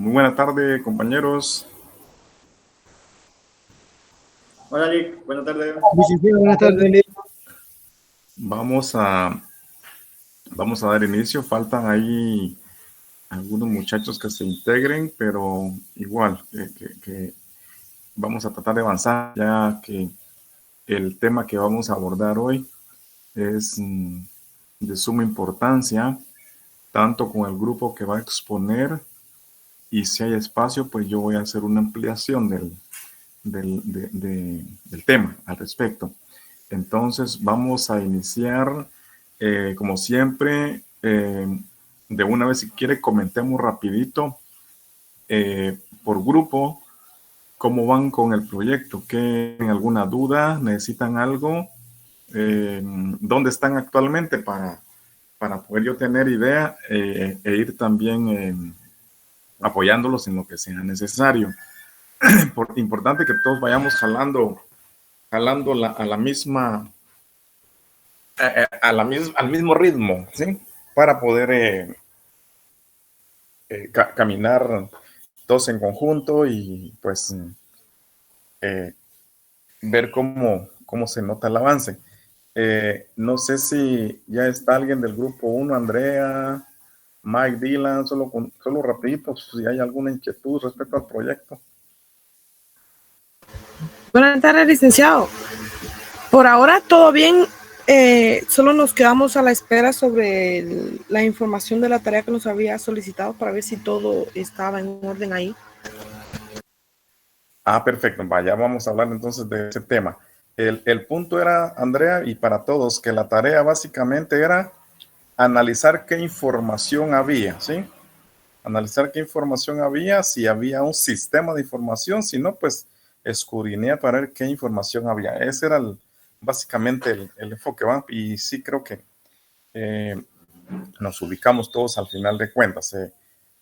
Muy buena tarde, compañeros. Hola, Lick. Buenas tardes. Licenciado, buenas tardes. Vamos a, vamos a dar inicio. Faltan ahí algunos muchachos que se integren, pero igual que vamos a tratar de avanzar, ya que el tema que vamos a abordar hoy es de suma importancia, tanto con el grupo que va a exponer, y si hay espacio, pues yo voy a hacer una ampliación del tema al respecto. Entonces vamos a iniciar, como siempre, de una vez, si quiere, comentemos rapidito por grupo cómo van con el proyecto, tienen alguna duda, necesitan algo, dónde están actualmente para poder yo tener idea e ir también apoyándolos en lo que sea necesario. Importante que todos vayamos jalando a la misma, al mismo ritmo, ¿sí? Para poder caminar todos en conjunto y pues ver cómo se nota el avance. No sé si ya está alguien del grupo 1, Andrea, Mike, Dylan, solo rapidito, si hay alguna inquietud respecto al proyecto. Buenas tardes, licenciado. Por ahora todo bien, solo nos quedamos a la espera sobre la información de la tarea que nos había solicitado para ver si todo estaba en orden ahí. Perfecto, vaya, vamos a hablar entonces de ese tema. El punto era, Andrea, y para todos, que la tarea básicamente era analizar qué información había, ¿sí? Analizar qué información había, si había un sistema de información, si no, pues escudriñar para ver qué información había. Ese era básicamente el enfoque, ¿va? Y sí creo que nos ubicamos todos al final de cuentas.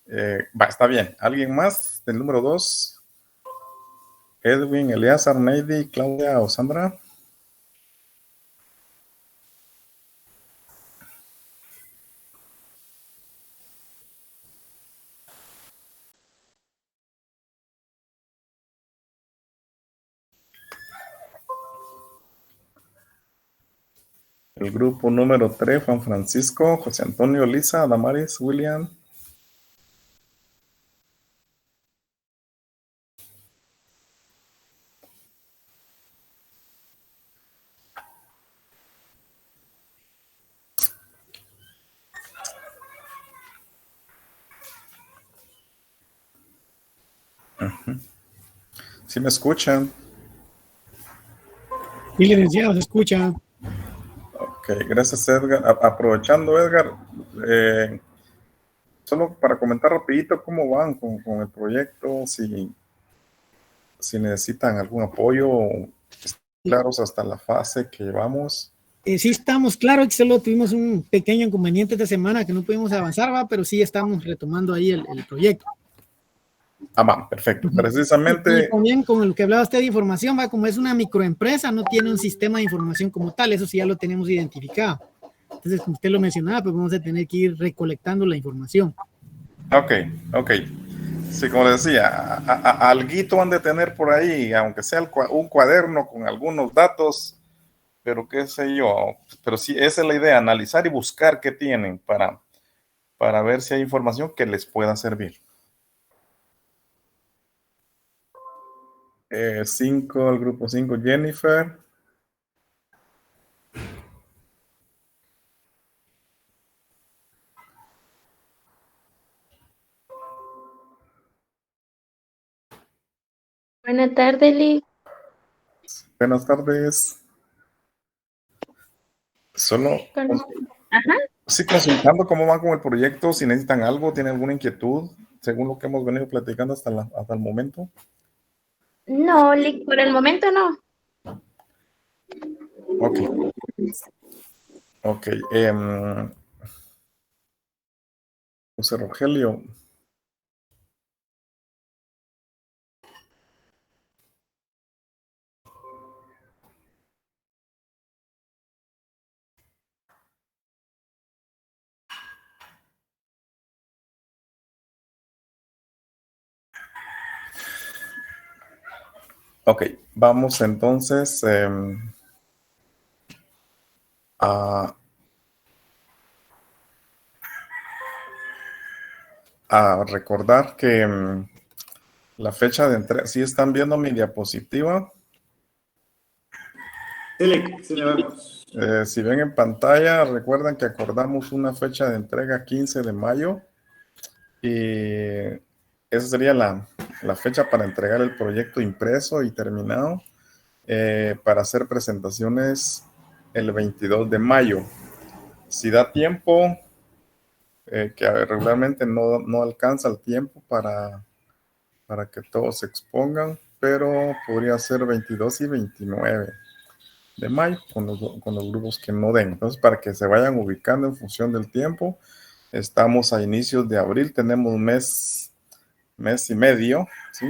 Está bien. ¿Alguien más del número 2? Edwin, Eleazar, Neidy, Claudia o Sandra. El grupo número 3, Juan Francisco, José Antonio, Lisa, Damaris, William. ¿Sí me escuchan? Sí, licenciado, se escucha. Ok, gracias, Edgar. Aprovechando, Edgar, solo para comentar rapidito cómo van con el proyecto, si necesitan algún apoyo, claros hasta la fase que llevamos. Sí estamos, claro que solo tuvimos un pequeño inconveniente esta semana que no pudimos avanzar, pero sí estamos retomando ahí el proyecto. Perfecto. Y Precisamente. también con lo que hablaba usted de información, como es una microempresa, no tiene un sistema de información como tal, eso sí ya lo tenemos identificado. Entonces, como usted lo mencionaba, pues vamos a tener que ir recolectando la información. Ok. Sí, como decía, alguito han de tener por ahí, aunque sea un cuaderno con algunos datos, pero qué sé yo. Pero sí, esa es la idea, analizar y buscar qué tienen para ver si hay información que les pueda servir. 5, el grupo 5, Jennifer. Buenas tardes, Lick. Buenas tardes. Solo, Ajá. sí, consultando cómo van con el proyecto, si necesitan algo, tienen alguna inquietud, según lo que hemos venido platicando hasta el momento. No, Lick, por el momento no. Ok. José Rogelio. Ok, vamos entonces a recordar que la fecha de entrega, ¿sí están viendo mi diapositiva? Sí, Lick, sí le vemos. Si ven en pantalla, recuerdan que acordamos una fecha de entrega 15 de mayo y esa sería la fecha para entregar el proyecto impreso y terminado para hacer presentaciones el 22 de mayo. Si da tiempo, que regularmente no alcanza el tiempo para que todos se expongan, pero podría ser 22 y 29 de mayo con los grupos que no den. Entonces, para que se vayan ubicando en función del tiempo, estamos a inicios de abril, tenemos mes y medio, ¿sí?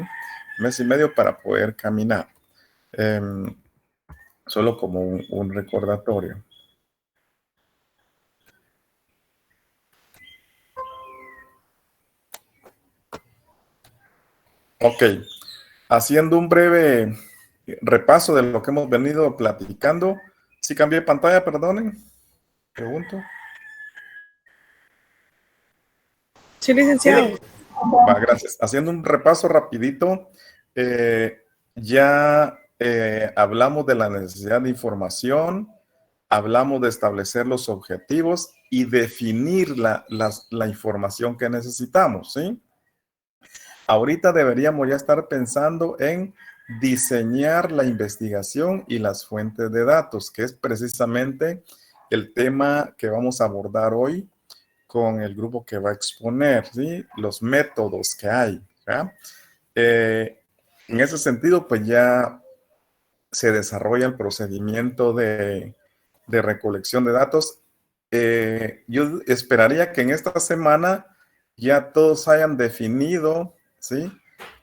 Mes y medio para poder caminar. Solo como un recordatorio. Ok, haciendo un breve repaso de lo que hemos venido platicando. Si cambié de pantalla, perdonen. Pregunto. Sí, licenciado. Va, gracias. Haciendo un repaso rapidito, ya hablamos de la necesidad de información, hablamos de establecer los objetivos y definir la información que necesitamos, ¿sí? Ahorita deberíamos ya estar pensando en diseñar la investigación y las fuentes de datos, que es precisamente el tema que vamos a abordar hoy con el grupo que va a exponer, ¿sí? Los métodos que hay, ¿ya? En ese sentido, pues ya se desarrolla el procedimiento de recolección de datos. Yo esperaría que en esta semana ya todos hayan definido, ¿sí?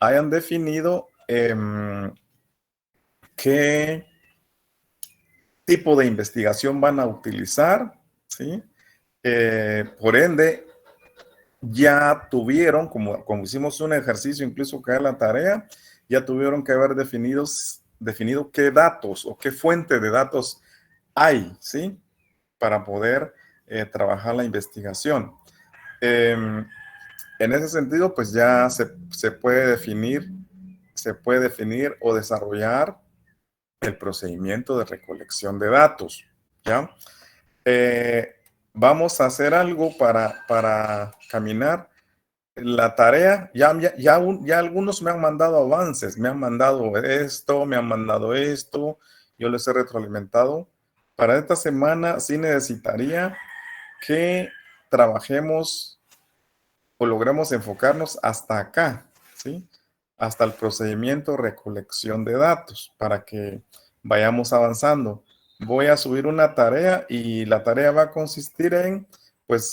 Hayan definido qué tipo de investigación van a utilizar, ¿sí? Por ende, ya tuvieron, como hicimos un ejercicio, incluso que era la tarea, ya tuvieron que haber definido qué datos o qué fuente de datos hay, ¿sí? Para poder trabajar la investigación. En ese sentido, pues ya se puede definir o desarrollar el procedimiento de recolección de datos, ¿ya? Vamos a hacer algo para caminar. La tarea, ya algunos me han mandado avances, me han mandado esto, yo les he retroalimentado. Para esta semana sí necesitaría que trabajemos o logremos enfocarnos hasta acá, ¿sí? Hasta el procedimiento de recolección de datos para que vayamos avanzando. Voy a subir una tarea y la tarea va a consistir en, pues,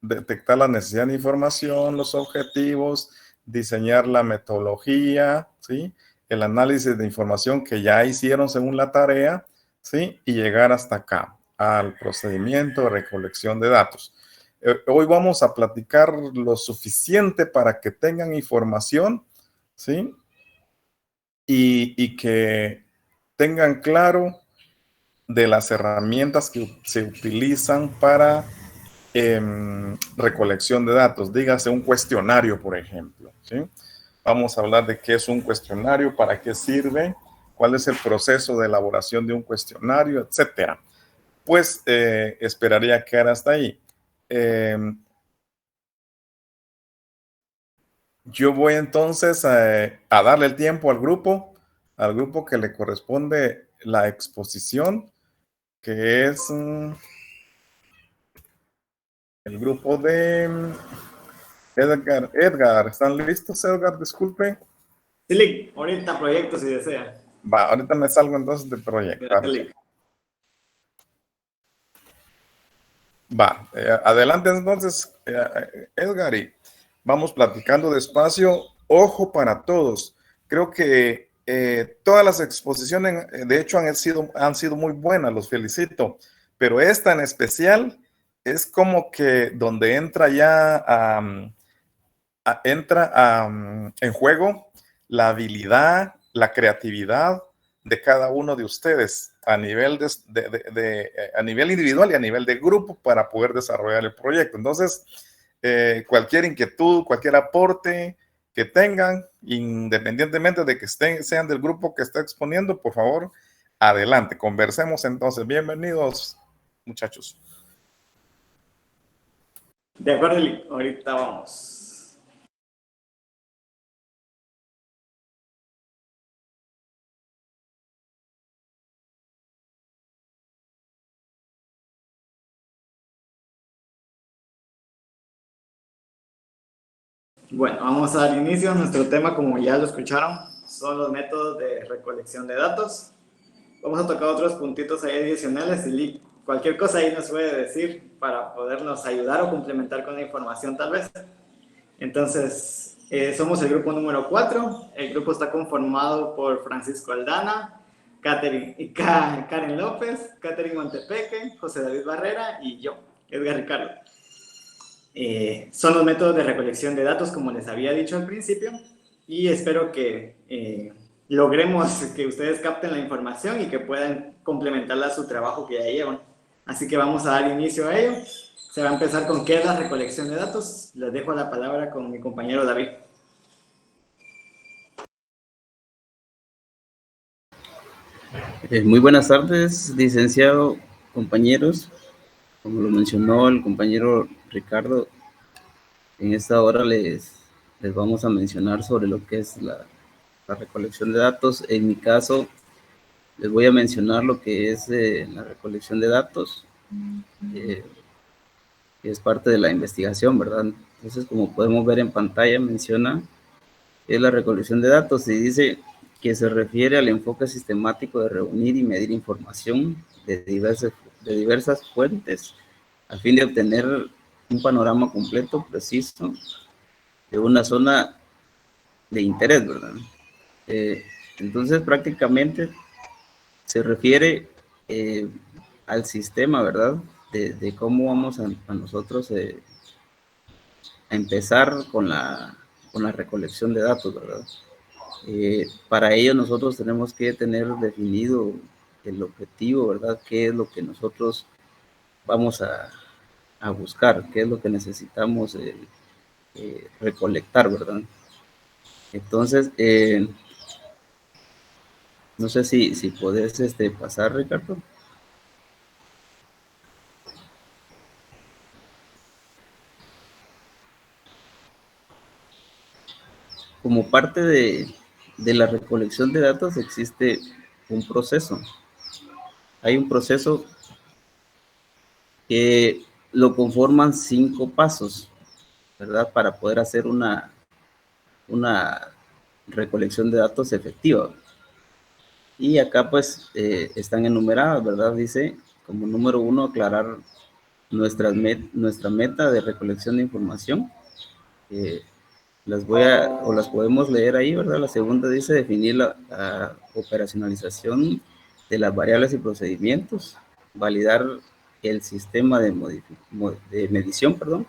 detectar la necesidad de información, los objetivos, diseñar la metodología, ¿sí? El análisis de información que ya hicieron según la tarea, ¿sí? Y llegar hasta acá, al procedimiento de recolección de datos. Hoy vamos a platicar lo suficiente para que tengan información, ¿sí? Y que tengan claro de las herramientas que se utilizan para recolección de datos. Dígase un cuestionario, por ejemplo, ¿sí? Vamos a hablar de qué es un cuestionario, para qué sirve, cuál es el proceso de elaboración de un cuestionario, etcétera. Pues esperaría que era hasta ahí. Yo voy entonces a darle el tiempo al grupo que le corresponde la exposición, que es el grupo de Edgar. ¿Están listos, Edgar? Disculpe. Sí, Lick, ahorita proyecto si desea. Va, ahorita me salgo entonces de proyecto. Gracias, Lick. Va, adelante entonces, Edgar, y vamos platicando despacio. Ojo para todos. Creo que todas las exposiciones, de hecho, han sido muy buenas, los felicito. Pero esta en especial es como que donde entra ya en juego la habilidad la creatividad de cada uno de ustedes a nivel, a nivel individual y a nivel de grupo para poder desarrollar el proyecto. Entonces, cualquier inquietud, cualquier aporte que tengan, independientemente de que sean del grupo que está exponiendo, por favor, adelante, conversemos entonces. Bienvenidos, muchachos. De acuerdo, Eli. Ahorita vamos. Bueno, vamos a dar inicio a nuestro tema, como ya lo escucharon, son los métodos de recolección de datos. Vamos a tocar otros puntitos ahí adicionales y cualquier cosa ahí nos puede decir para podernos ayudar o complementar con la información tal vez. Entonces, somos el grupo número 4. El grupo está conformado por Francisco Aldana, Karen López, Catherine Montepeque, José David Barrera y yo, Edgar Ricardo. Son los métodos de recolección de datos, como les había dicho al principio, y espero que logremos que ustedes capten la información y que puedan complementarla a su trabajo que ya llevan. Así que vamos a dar inicio a ello. Se va a empezar con qué es la recolección de datos. Les dejo la palabra con mi compañero David. Muy buenas tardes, licenciado, compañeros. Como lo mencionó el compañero Ricardo, en esta hora les vamos a mencionar sobre lo que es la recolección de datos. En mi caso, les voy a mencionar lo que es la recolección de datos, que es parte de la investigación, ¿verdad? Entonces, como podemos ver en pantalla, menciona es la recolección de datos y dice que se refiere al enfoque sistemático de reunir y medir información de diversas fuentes a fin de obtener un panorama completo, preciso, de una zona de interés, ¿verdad? Entonces, prácticamente se refiere al sistema, ¿verdad? De cómo vamos a nosotros a empezar con la recolección de datos, ¿verdad? Para ello nosotros tenemos que tener definido el objetivo, ¿verdad? ¿Qué es lo que nosotros vamos a buscar? ¿Qué es lo que necesitamos recolectar, ¿verdad? Entonces, no sé si podés pasar, Ricardo. Como parte de la recolección de datos existe un proceso. Hay un proceso que lo conforman 5 pasos, ¿verdad? Para poder hacer una recolección de datos efectiva. Y acá pues están enumeradas, ¿verdad? Dice, como número 1, aclarar nuestra meta de recolección de información. Las podemos leer ahí, ¿verdad? La segunda dice definir la operacionalización de las variables y procedimientos, validar el sistema de medición, perdón.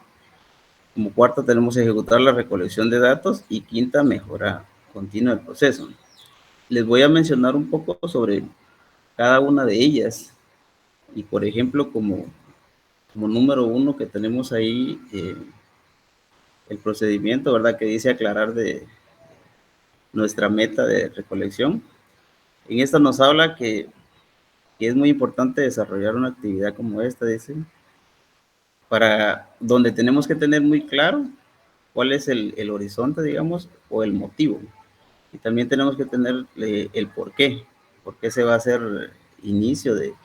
Como cuarta tenemos ejecutar la recolección de datos y quinta, mejora continua del proceso. Les voy a mencionar un poco sobre cada una de ellas y por ejemplo como número 1 que tenemos ahí el procedimiento, ¿verdad? Que dice aclarar de nuestra meta de recolección. En esta nos habla que es muy importante desarrollar una actividad como esta, dice, para donde tenemos que tener muy claro cuál es el horizonte, digamos, o el motivo. Y también tenemos que tener el por qué se va a hacer inicio de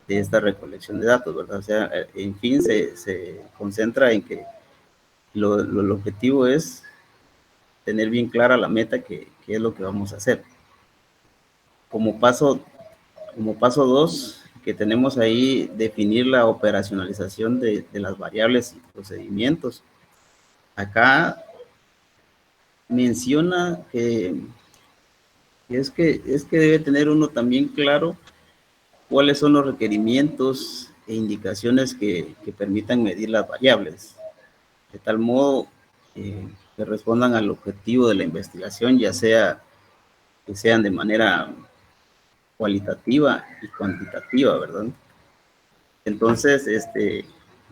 esta recolección de datos, ¿verdad? O sea, en fin, se concentra en que el objetivo es tener bien clara la meta que es lo que vamos a hacer. Como paso 2, que tenemos ahí, definir la operacionalización de las variables y procedimientos. Acá menciona que debe tener uno también claro cuáles son los requerimientos e indicaciones que permitan medir las variables, de tal modo que respondan al objetivo de la investigación, ya sea que sean de manera cualitativa y cuantitativa, ¿verdad? Entonces,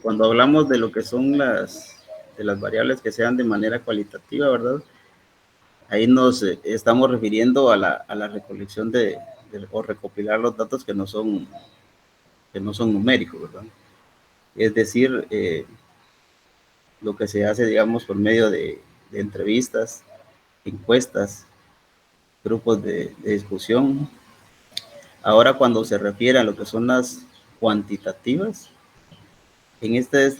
cuando hablamos de lo que son de las variables que sean de manera cualitativa, ¿verdad? Ahí nos estamos refiriendo a la recolección o recopilar los datos que no son numéricos, ¿verdad? Es decir, lo que se hace, digamos, por medio de entrevistas, encuestas, grupos de discusión. Ahora, cuando se refiere a lo que son las cuantitativas, en este es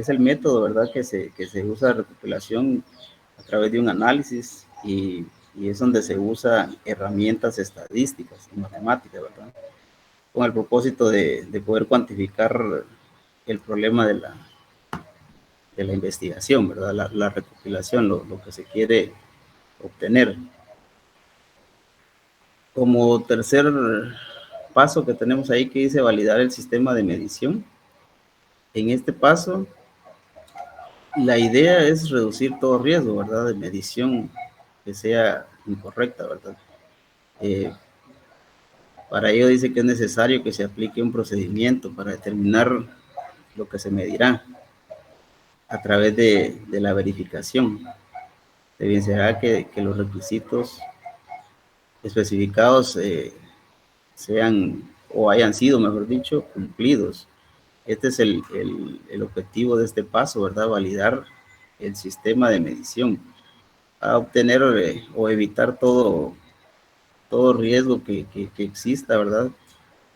el método, ¿verdad?, que se usa de recopilación a través de un análisis y es donde se usan herramientas estadísticas y matemáticas, ¿verdad?, con el propósito de poder cuantificar el problema de la investigación, ¿verdad?, la recopilación, lo que se quiere obtener. Como tercer paso que tenemos ahí, que dice validar el sistema de medición. En este paso, la idea es reducir todo riesgo, ¿verdad?, de medición que sea incorrecta, ¿verdad? Para ello dice que es necesario que se aplique un procedimiento para determinar lo que se medirá a través de la verificación. Se evidenciará que los requisitos especificados sean o hayan sido, mejor dicho, cumplidos. Este es el objetivo de este paso, ¿verdad? Validar el sistema de medición a obtener o evitar todo riesgo que exista, ¿verdad?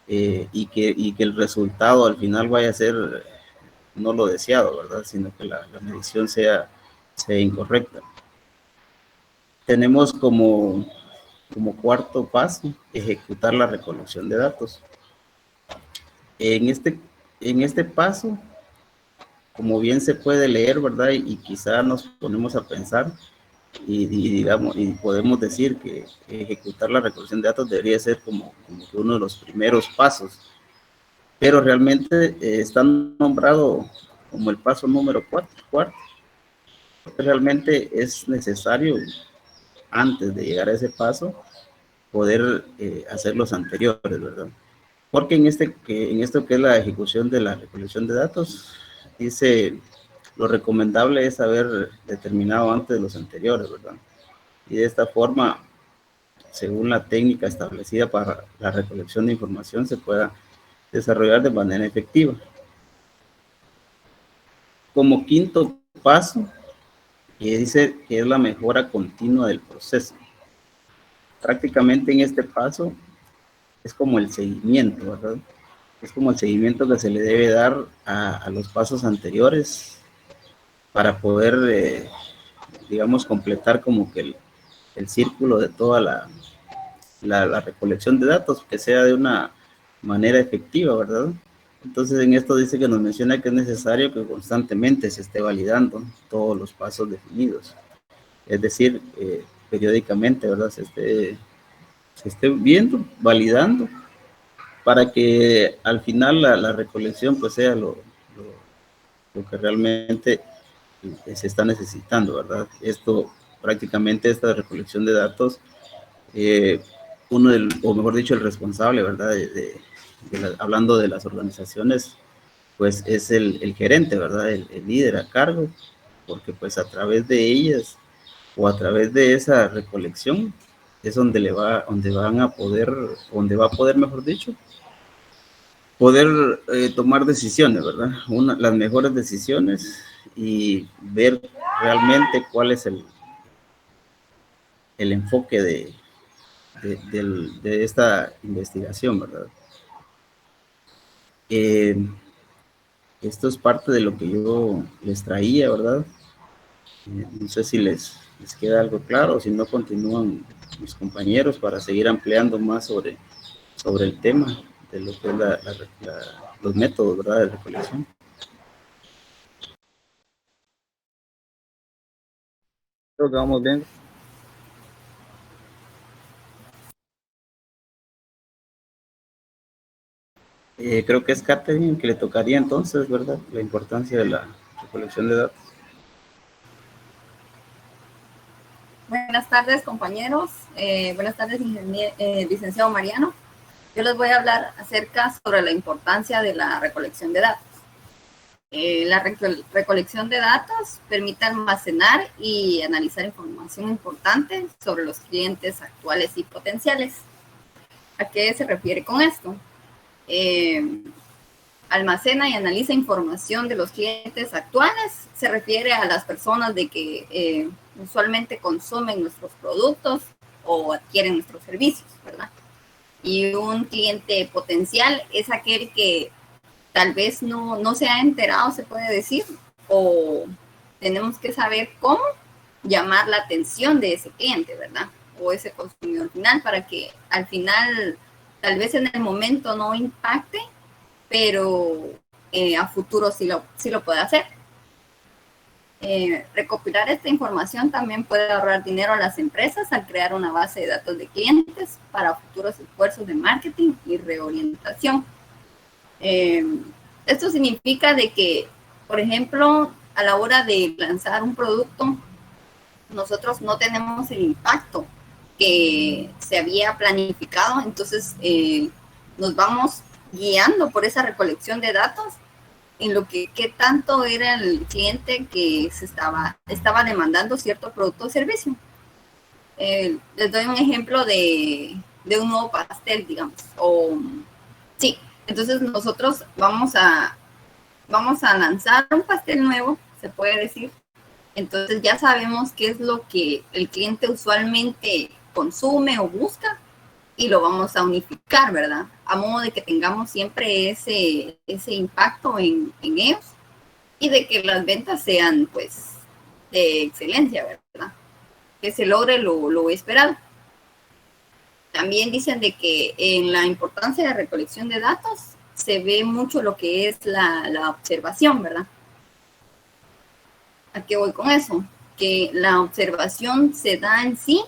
Y que el resultado al final vaya a ser no lo deseado, ¿verdad? Sino que la medición sea incorrecta. Tenemos como cuarto paso, ejecutar la recolección de datos. En este paso, como bien se puede leer, ¿verdad? Y quizá nos ponemos a pensar y podemos decir que ejecutar la recolección de datos debería ser como que uno de los primeros pasos, pero realmente está nombrado como el paso número 4. Realmente es necesario, antes de llegar a ese paso, poder hacer los anteriores, ¿verdad? Porque en esto que es la ejecución de la recolección de datos, dice, lo recomendable es haber determinado antes de los anteriores, ¿verdad? Y de esta forma, según la técnica establecida para la recolección de información, se pueda desarrollar de manera efectiva. Como quinto paso, dice que es la mejora continua del proceso. Prácticamente en este paso es como el seguimiento, ¿verdad? Es como el seguimiento que se le debe dar a los pasos anteriores para poder, digamos, completar como que el círculo de toda la recolección de datos, que sea de una manera efectiva, ¿verdad? Entonces en esto dice que nos menciona que es necesario que constantemente se esté validando todos los pasos definidos. Es decir, periódicamente, ¿verdad? Se esté viendo, validando, para que al final la recolección pues sea lo que realmente se está necesitando, ¿verdad? Prácticamente esta recolección de datos, o mejor dicho, el responsable, ¿verdad? Hablando de las organizaciones, pues es el gerente, ¿verdad? El líder a cargo, porque pues a través de ellas o a través de esa recolección es donde va a poder, mejor dicho, poder tomar decisiones, ¿verdad? Las mejores decisiones y ver realmente cuál es el enfoque de esta investigación, ¿verdad? Esto es parte de lo que yo les traía, ¿verdad? No sé si les queda algo claro, si no continúan mis compañeros para seguir ampliando más sobre el tema de lo que es los métodos, ¿verdad?, de recolección. Creo que vamos bien. Creo que es Catherine que le tocaría entonces, ¿verdad?, la importancia de la recolección de datos. Buenas tardes, compañeros. Buenas tardes, licenciado Mariano. Yo les voy a hablar acerca sobre la importancia de la recolección de datos. La recolección de datos permite almacenar y analizar información importante sobre los clientes actuales y potenciales. ¿A qué se refiere con esto? Almacena y analiza información de los clientes actuales. Se refiere a las personas de que usualmente consumen nuestros productos o adquieren nuestros servicios, ¿verdad? Y un cliente potencial es aquel que tal vez no se ha enterado, se puede decir, o tenemos que saber cómo llamar la atención de ese cliente, ¿verdad? O ese consumidor final, para que al final, tal vez en el momento no impacte, pero a futuro sí lo puede hacer. Recopilar esta información también puede ahorrar dinero a las empresas al crear una base de datos de clientes para futuros esfuerzos de marketing y reorientación. Esto significa de que, por ejemplo, a la hora de lanzar un producto, nosotros no tenemos el impacto que se había planificado, entonces nos vamos guiando por esa recolección de datos en lo que qué tanto era el cliente que estaba demandando cierto producto o servicio. Les doy un ejemplo de un nuevo pastel, digamos, sí. Entonces nosotros vamos a lanzar un pastel nuevo, se puede decir. Entonces ya sabemos qué es lo que el cliente usualmente consume o busca y lo vamos a unificar, ¿verdad? A modo de que tengamos siempre ese impacto en ellos y de que las ventas sean, pues, de excelencia, ¿verdad? Que se logre lo esperado. También dicen de que en la importancia de recolección de datos se ve mucho lo que es la observación, ¿verdad? ¿A qué voy con eso? Que la observación se da en sí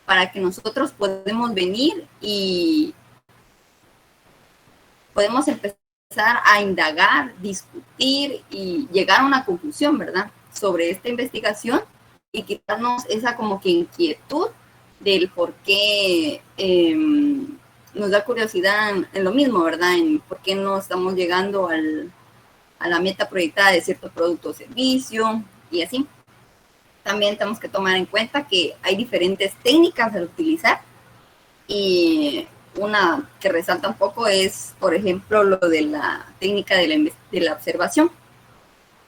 para que nosotros podemos venir y podemos empezar a indagar, discutir y llegar a una conclusión, ¿verdad? Sobre esta investigación y quitarnos esa como que inquietud del por qué nos da curiosidad en lo mismo, ¿verdad? En por qué no estamos llegando a la meta proyectada de cierto producto o servicio y así. También tenemos que tomar en cuenta que hay diferentes técnicas al utilizar y una que resalta un poco es, por ejemplo, lo de la técnica de la observación.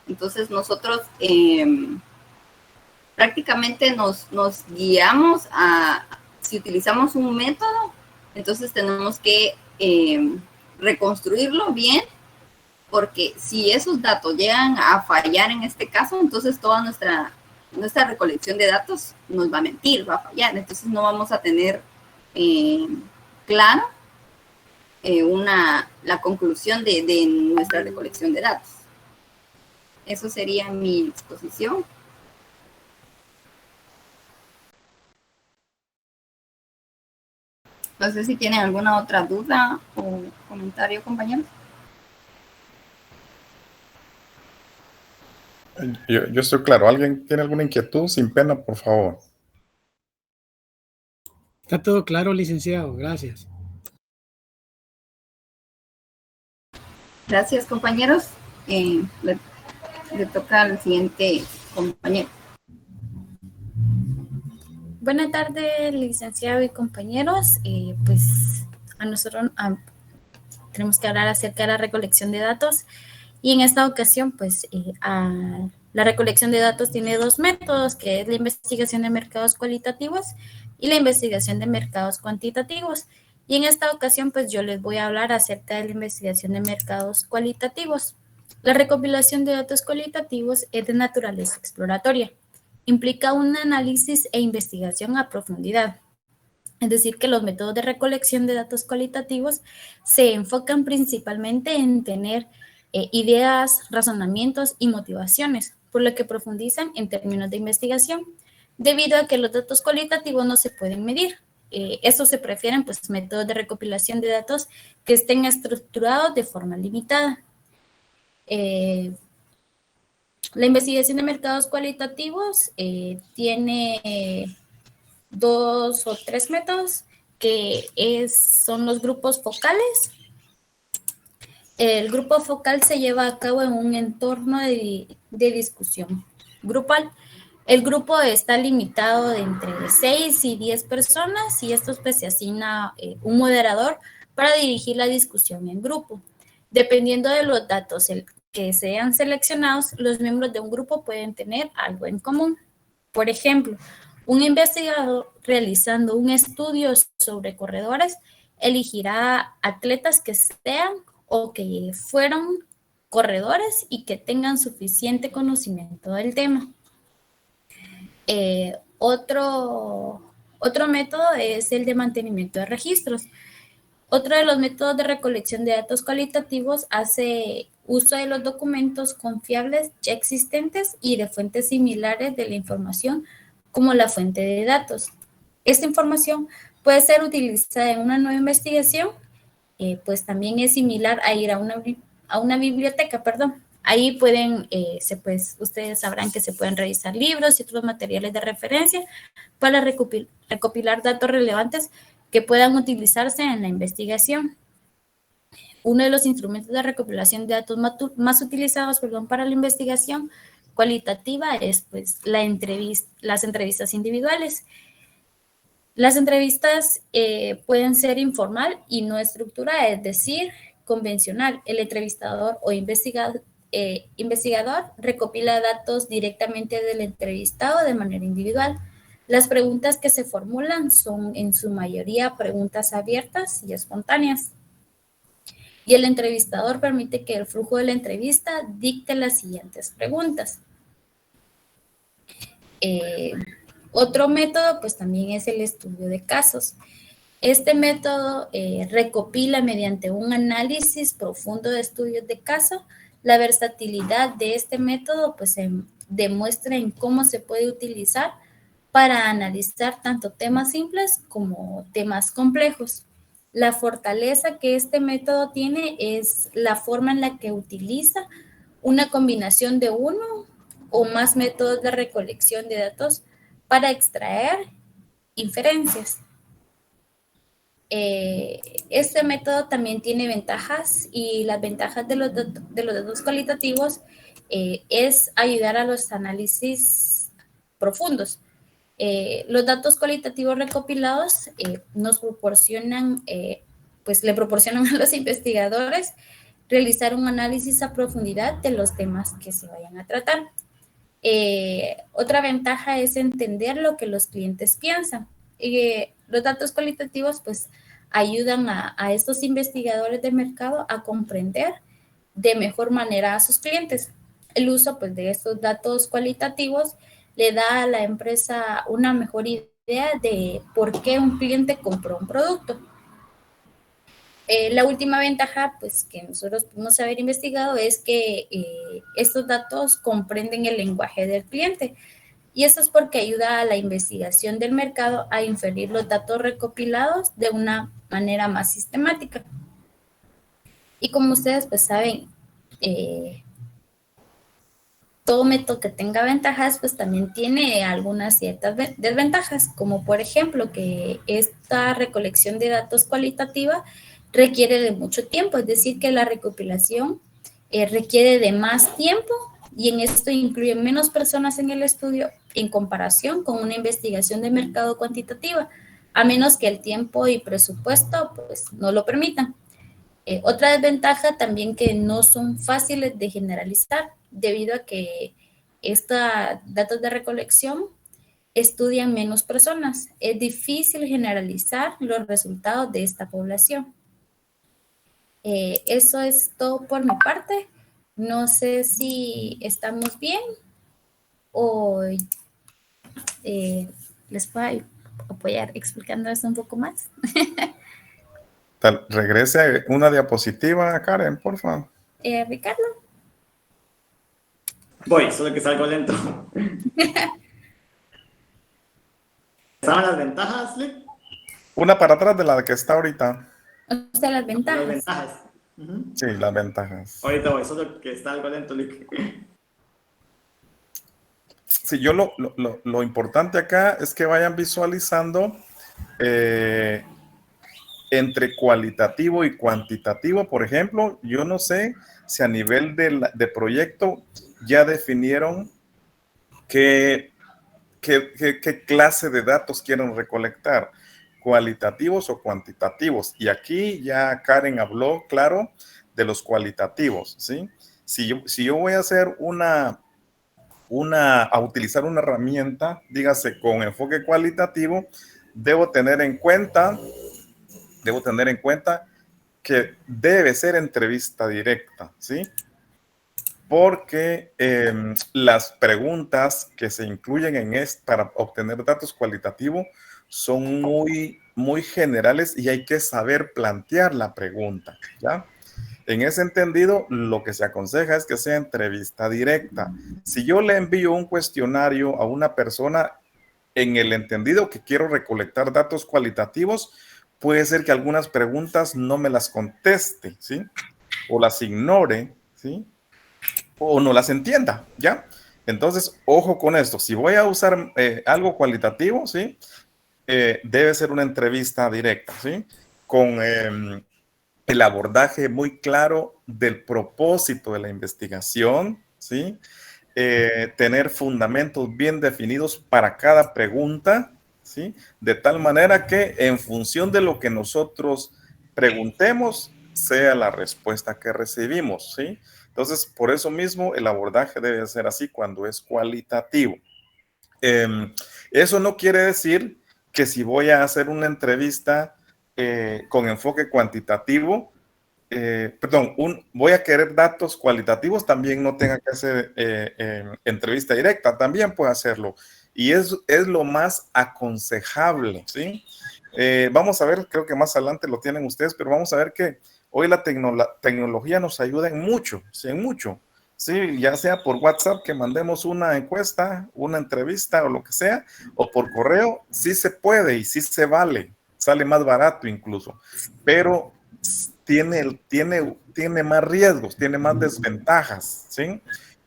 Entonces nosotros prácticamente nos guiamos si utilizamos un método, entonces tenemos que reconstruirlo bien, porque si esos datos llegan a fallar en este caso, entonces toda nuestra recolección de datos nos va a mentir, va a fallar, entonces no vamos a tener claro la conclusión de nuestra recolección de datos. Eso sería mi exposición. No sé si tienen alguna otra duda o comentario, compañeros. Yo estoy claro. ¿Alguien tiene alguna inquietud? Sin pena, por favor. Está todo claro, licenciado. Gracias. Gracias, compañeros. Le toca al siguiente compañero. Buenas tardes, licenciado y compañeros. Pues a nosotros tenemos que hablar acerca de la recolección de datos y en esta ocasión, pues la recolección de datos tiene dos métodos, que es la investigación de mercados cualitativos y la investigación de mercados cuantitativos. Y en esta ocasión, pues yo les voy a hablar acerca de la investigación de mercados cualitativos. La recopilación de datos cualitativos es de naturaleza exploratoria. Implica un análisis e investigación a profundidad. Es decir, que los métodos de recolección de datos cualitativos se enfocan principalmente en tener ideas, razonamientos y motivaciones, por lo que profundizan en términos de investigación, debido a que los datos cualitativos no se pueden medir. Estos se prefieren, pues, métodos de recopilación de datos que estén estructurados de forma limitada. La investigación de mercados cualitativos tiene 2 o 3 métodos, que son los grupos focales. El grupo focal se lleva a cabo en un entorno de discusión grupal. El grupo está limitado de entre 6 y 10 personas y esto pues se asigna un moderador para dirigir la discusión en grupo. Dependiendo de los datos que sean seleccionados, los miembros de un grupo pueden tener algo en común. Por ejemplo, un investigador realizando un estudio sobre corredores elegirá atletas que sean o que fueron corredores y que tengan suficiente conocimiento del tema. Otro método es el de mantenimiento de registros. Otro de los métodos de recolección de datos cualitativos hace uso de los documentos confiables ya existentes y de fuentes similares de la información como la fuente de datos. Esta información puede ser utilizada en una nueva investigación, pues también es similar a ir a una biblioteca, perdón. Ahí ustedes sabrán que se pueden revisar libros y otros materiales de referencia para recopilar datos relevantes que puedan utilizarse en la investigación. Uno de los instrumentos de recopilación de datos más utilizados para la investigación cualitativa es pues, las entrevistas individuales. Las entrevistas pueden ser informal y no estructurada, es decir, convencional. El entrevistador o investigador recopila datos directamente del entrevistado de manera individual. Las preguntas que se formulan son en su mayoría preguntas abiertas y espontáneas. Y el entrevistador permite que el flujo de la entrevista dicte las siguientes preguntas. Otro método, pues también es el estudio de casos. Este método recopila mediante un análisis profundo de estudios de caso. La versatilidad de este método, pues demuestra en cómo se puede utilizar para analizar tanto temas simples como temas complejos. La fortaleza que este método tiene es la forma en la que utiliza una combinación de uno o más métodos de recolección de datos para extraer inferencias. Este método también tiene ventajas y las ventajas de los datos cualitativos es ayudar a los análisis profundos. Los datos cualitativos recopilados nos proporcionan, le proporcionan a los investigadores realizar un análisis a profundidad de los temas que se vayan a tratar. Otra ventaja es entender lo que los clientes piensan. Los datos cualitativos pues ayudan a estos investigadores de mercado a comprender de mejor manera a sus clientes. El uso pues de estos datos cualitativos le da a la empresa una mejor idea de por qué un cliente compró un producto. La última ventaja pues, que nosotros pudimos haber investigado es que estos datos comprenden el lenguaje del cliente. Y esto es porque ayuda a la investigación del mercado a inferir los datos recopilados de una manera más sistemática. Y como ustedes pues saben, todo método que tenga ventajas, pues también tiene algunas ciertas desventajas, como por ejemplo que esta recolección de datos cualitativa requiere de mucho tiempo, es decir, que la recopilación requiere de más tiempo y en esto incluye menos personas en el estudio en comparación con una investigación de mercado cuantitativa, a menos que el tiempo y presupuesto pues, no lo permitan. Otra desventaja también que no son fáciles de generalizar debido a que estos datos de recolección estudian menos personas. Es difícil generalizar los resultados de esta población. Eso es todo por mi parte. No sé si estamos bien o les puedo apoyar explicando esto un poco más. Regrese una diapositiva, Karen, por favor. Ricardo. Voy, solo que salgo lento. ¿Estaban las ventajas, Lick? Una para atrás de la que está ahorita. O sea, las ventajas. Las ventajas. Sí, las ventajas. Ahorita voy, solo que está algo lento, Lick. sí, yo lo importante acá es que vayan visualizando entre cualitativo y cuantitativo. Por ejemplo, yo no sé si a nivel de proyecto ya definieron qué clase de datos quieren recolectar, cualitativos o cuantitativos. Y aquí ya Karen habló, claro, de los cualitativos, ¿sí? Si yo voy a hacer a utilizar una herramienta, dígase, con enfoque cualitativo, debo tener en cuenta que debe ser entrevista directa, ¿sí? Porque las preguntas que se incluyen para obtener datos cualitativos son muy generales y hay que saber plantear la pregunta, ¿ya? En ese entendido, lo que se aconseja es que sea entrevista directa. Si yo le envío un cuestionario a una persona en el entendido que quiero recolectar datos cualitativos, puede ser que algunas preguntas no me las conteste, ¿sí? O las ignore, ¿sí? O no las entienda, ¿ya? Entonces, ojo con esto. Si voy a usar algo cualitativo, ¿sí? Debe ser una entrevista directa, ¿sí? Con el abordaje muy claro del propósito de la investigación, ¿sí? Tener fundamentos bien definidos para cada pregunta, ¿sí? De tal manera que en función de lo que nosotros preguntemos, sea la respuesta que recibimos, ¿sí? Entonces, por eso mismo, el abordaje debe ser así cuando es cualitativo. Eso no quiere decir que si voy a hacer una entrevista con enfoque cuantitativo, voy a querer datos cualitativos, también no tenga que hacer entrevista directa, también puede hacerlo. Y es lo más aconsejable, ¿sí? Vamos a ver, creo que más adelante lo tienen ustedes, pero vamos a ver que hoy la tecnología nos ayuda en mucho, ¿sí? En mucho. Sí, ya sea por WhatsApp que mandemos una encuesta, una entrevista o lo que sea, o por correo, sí se puede y sí se vale, sale más barato incluso, pero tiene más riesgos, tiene más desventajas, ¿sí?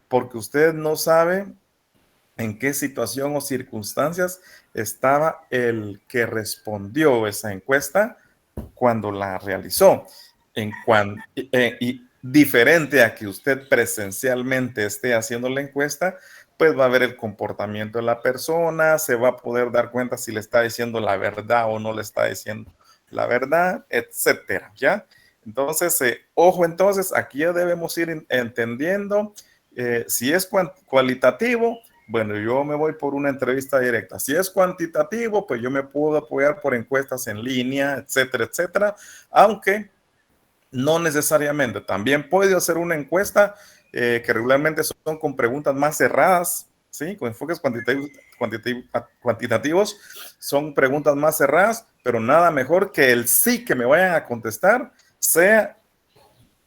Porque usted no sabe en qué situación o circunstancias estaba el que respondió esa encuesta cuando la realizó. Y diferente a que usted presencialmente esté haciendo la encuesta, pues va a ver el comportamiento de la persona, se va a poder dar cuenta si le está diciendo la verdad o no le está diciendo la verdad, etcétera, ¿ya? Entonces, ojo, entonces, aquí ya debemos ir entendiendo si es cualitativo, bueno, yo me voy por una entrevista directa. Si es cuantitativo, pues yo me puedo apoyar por encuestas en línea, etcétera, etcétera, aunque no necesariamente. También puede hacer una encuesta que regularmente son con preguntas más cerradas, ¿sí? Con enfoques cuantitativos, son preguntas más cerradas, pero nada mejor que el sí que me vayan a contestar sea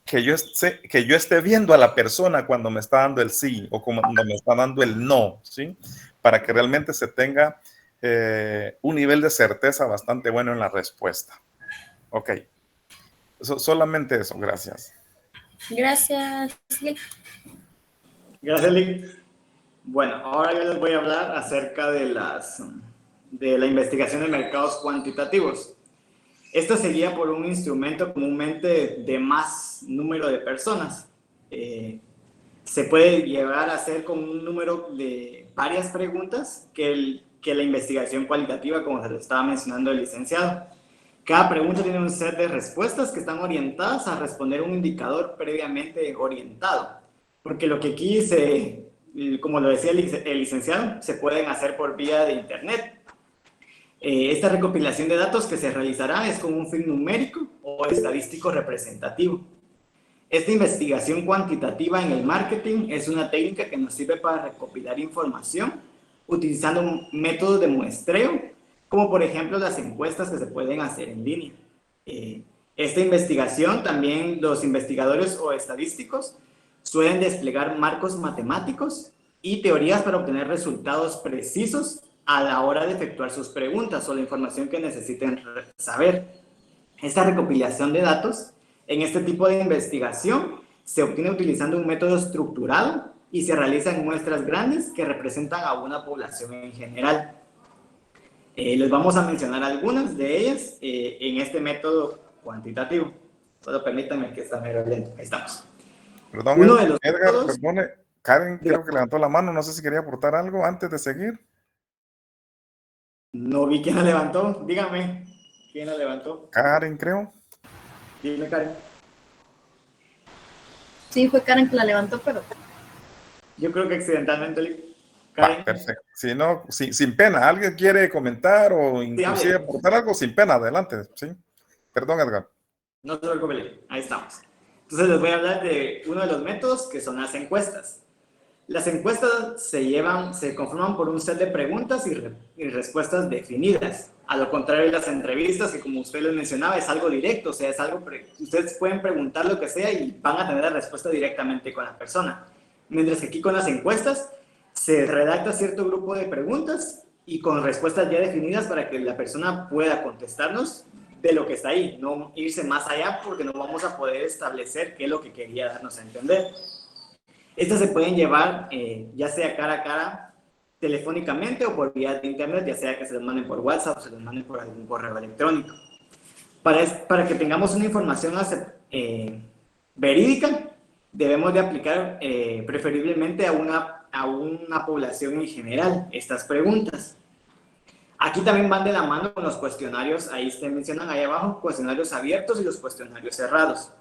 que yo esté viendo a la persona cuando me está dando el sí o cuando me está dando el no, ¿sí? Para que realmente se tenga un nivel de certeza bastante bueno en la respuesta. Ok. Solamente eso, gracias. Gracias, Lick. Gracias, Lick. Bueno, ahora yo les voy a hablar acerca de la investigación de mercados cuantitativos. Esto sería por un instrumento comúnmente de más número de personas. Se puede llegar a hacer con un número de varias preguntas que la investigación cualitativa, como se lo estaba mencionando el licenciado. Cada pregunta tiene un set de respuestas que están orientadas a responder un indicador previamente orientado. Porque lo que aquí como lo decía el licenciado, se pueden hacer por vía de internet. Esta recopilación de datos que se realizará es con un fin numérico o estadístico representativo. Esta investigación cuantitativa en el marketing es una técnica que nos sirve para recopilar información utilizando métodos de muestreo, como por ejemplo las encuestas que se pueden hacer en línea. Esta investigación también los investigadores o estadísticos suelen desplegar marcos matemáticos y teorías para obtener resultados precisos a la hora de efectuar sus preguntas o la información que necesiten saber. Esta recopilación de datos en este tipo de investigación se obtiene utilizando un método estructurado y se realizan muestras grandes que representan a una población en general. Les vamos a mencionar algunas de ellas en este método cuantitativo. Solo permítanme que está medio lento. Ahí estamos. Perdón, Uno de los Edgar, métodos, perdone, Karen creo que levantó la mano, no sé si quería aportar algo antes de seguir. no vi quién la levantó, dígame, ¿quién la levantó? Karen, creo. Dime, Karen. Sí, fue Karen que la levantó, pero Yo creo que accidentalmente, Karen. Perfecto. Si no, sin pena, ¿alguien quiere comentar o inclusive aportar algo? Sin pena, adelante, ¿sí? Perdón, Edgar. No se preocupen, ahí estamos. Entonces les voy a hablar de uno de los métodos que son las encuestas. Las encuestas se conforman por un set de preguntas y respuestas definidas. A lo contrario de las entrevistas, que como usted les mencionaba, es algo directo, o sea, es algo ustedes pueden preguntar lo que sea y van a tener la respuesta directamente con la persona. Mientras que aquí con las encuestas se redacta cierto grupo de preguntas y con respuestas ya definidas para que la persona pueda contestarnos de lo que está ahí, no irse más allá porque no vamos a poder establecer qué es lo que quería darnos a entender. Estas se pueden llevar ya sea cara a cara, telefónicamente o por vía de internet, ya sea que se les manden por WhatsApp o se les manden por algún correo electrónico. Para que tengamos una información verídica, debemos de aplicar preferiblemente a una población en general estas preguntas. Aquí también van de la mano con los cuestionarios, ahí se mencionan ahí abajo, cuestionarios abiertos y los cuestionarios cerrados.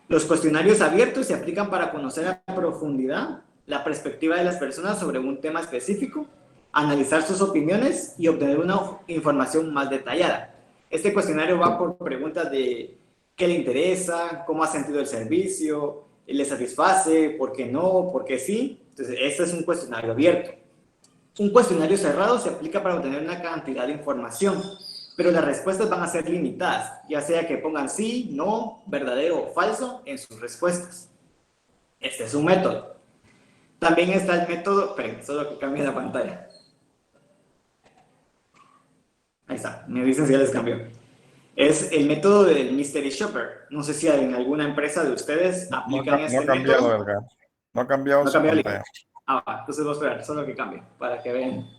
Los cuestionarios abiertos se aplican para conocer a profundidad la perspectiva de las personas sobre un tema específico, analizar sus opiniones y obtener una información más detallada. Este cuestionario va por preguntas de qué le interesa, cómo ha sentido el servicio, le satisface, por qué no, por qué sí. Entonces, este es un cuestionario abierto. Un cuestionario cerrado se aplica para obtener una cantidad de información, pero las respuestas van a ser limitadas, ya sea que pongan sí, no, verdadero o falso en sus respuestas. Este es un método. También está el método, solo que cambie la pantalla. Ahí está, me dicen si ya les cambió. Es el método del Mystery Shopper. No sé si en alguna empresa de ustedes aplican este método. No ha cambiado, Edgar. No ha cambiado su pantalla. Entonces voy a esperar, solo que cambie, para que vean.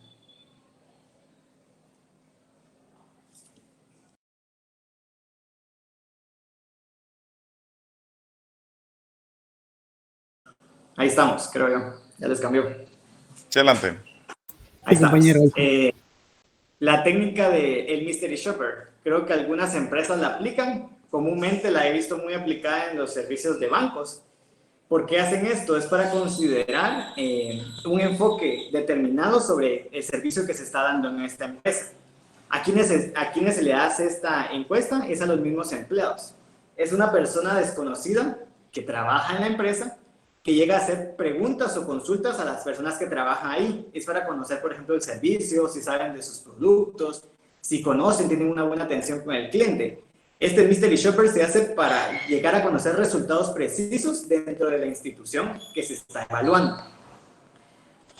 Ahí estamos, creo yo. Ya les cambió. Adelante. Ahí está. Compañero. La técnica del Mystery Shopper, creo que algunas empresas la aplican. Comúnmente la he visto muy aplicada en los servicios de bancos. ¿Por qué hacen esto? Es para considerar un enfoque determinado sobre el servicio que se está dando en esta empresa. ¿A quiénes se le hace esta encuesta? Es a los mismos empleados. Es una persona desconocida que trabaja en la empresa, que llega a hacer preguntas o consultas a las personas que trabajan ahí. Es para conocer, por ejemplo, el servicio, si saben de sus productos, si conocen, tienen una buena atención con el cliente. Este Mystery Shopper se hace para llegar a conocer resultados precisos dentro de la institución que se está evaluando.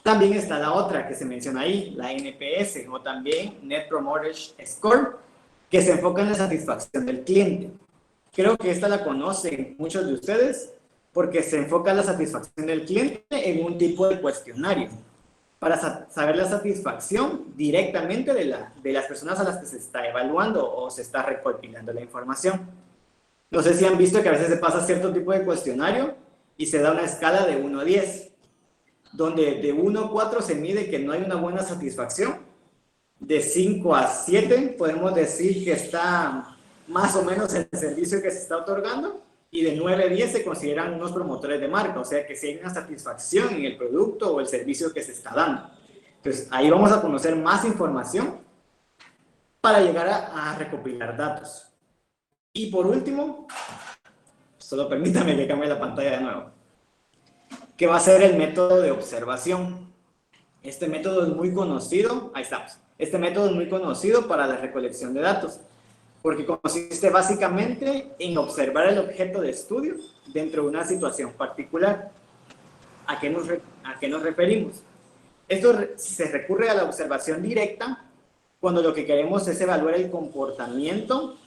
También está la otra que se menciona ahí, la NPS, o también Net Promoter Score, que se enfoca en la satisfacción del cliente. Creo que esta la conocen muchos de ustedes, porque se enfoca en la satisfacción del cliente en un tipo de cuestionario, para saber la satisfacción directamente de las personas a las que se está evaluando o se está recopilando la información. No sé si han visto que a veces se pasa cierto tipo de cuestionario y se da una escala de 1 a 10, donde de 1 a 4 se mide que no hay una buena satisfacción, de 5 a 7 podemos decir que está más o menos el servicio que se está otorgando, y de 9 a 10 se consideran unos promotores de marca, o sea que si hay una satisfacción en el producto o el servicio que se está dando. Entonces ahí vamos a conocer más información para llegar a recopilar datos. Y por último, solo permítame que cambie la pantalla de nuevo, que va a ser el método de observación. Este método es muy conocido, ahí estamos, este método es muy conocido para la recolección de datos, porque consiste básicamente en observar el objeto de estudio dentro de una situación particular. ¿A qué nos referimos? Esto se recurre a la observación directa cuando lo que queremos es evaluar el comportamiento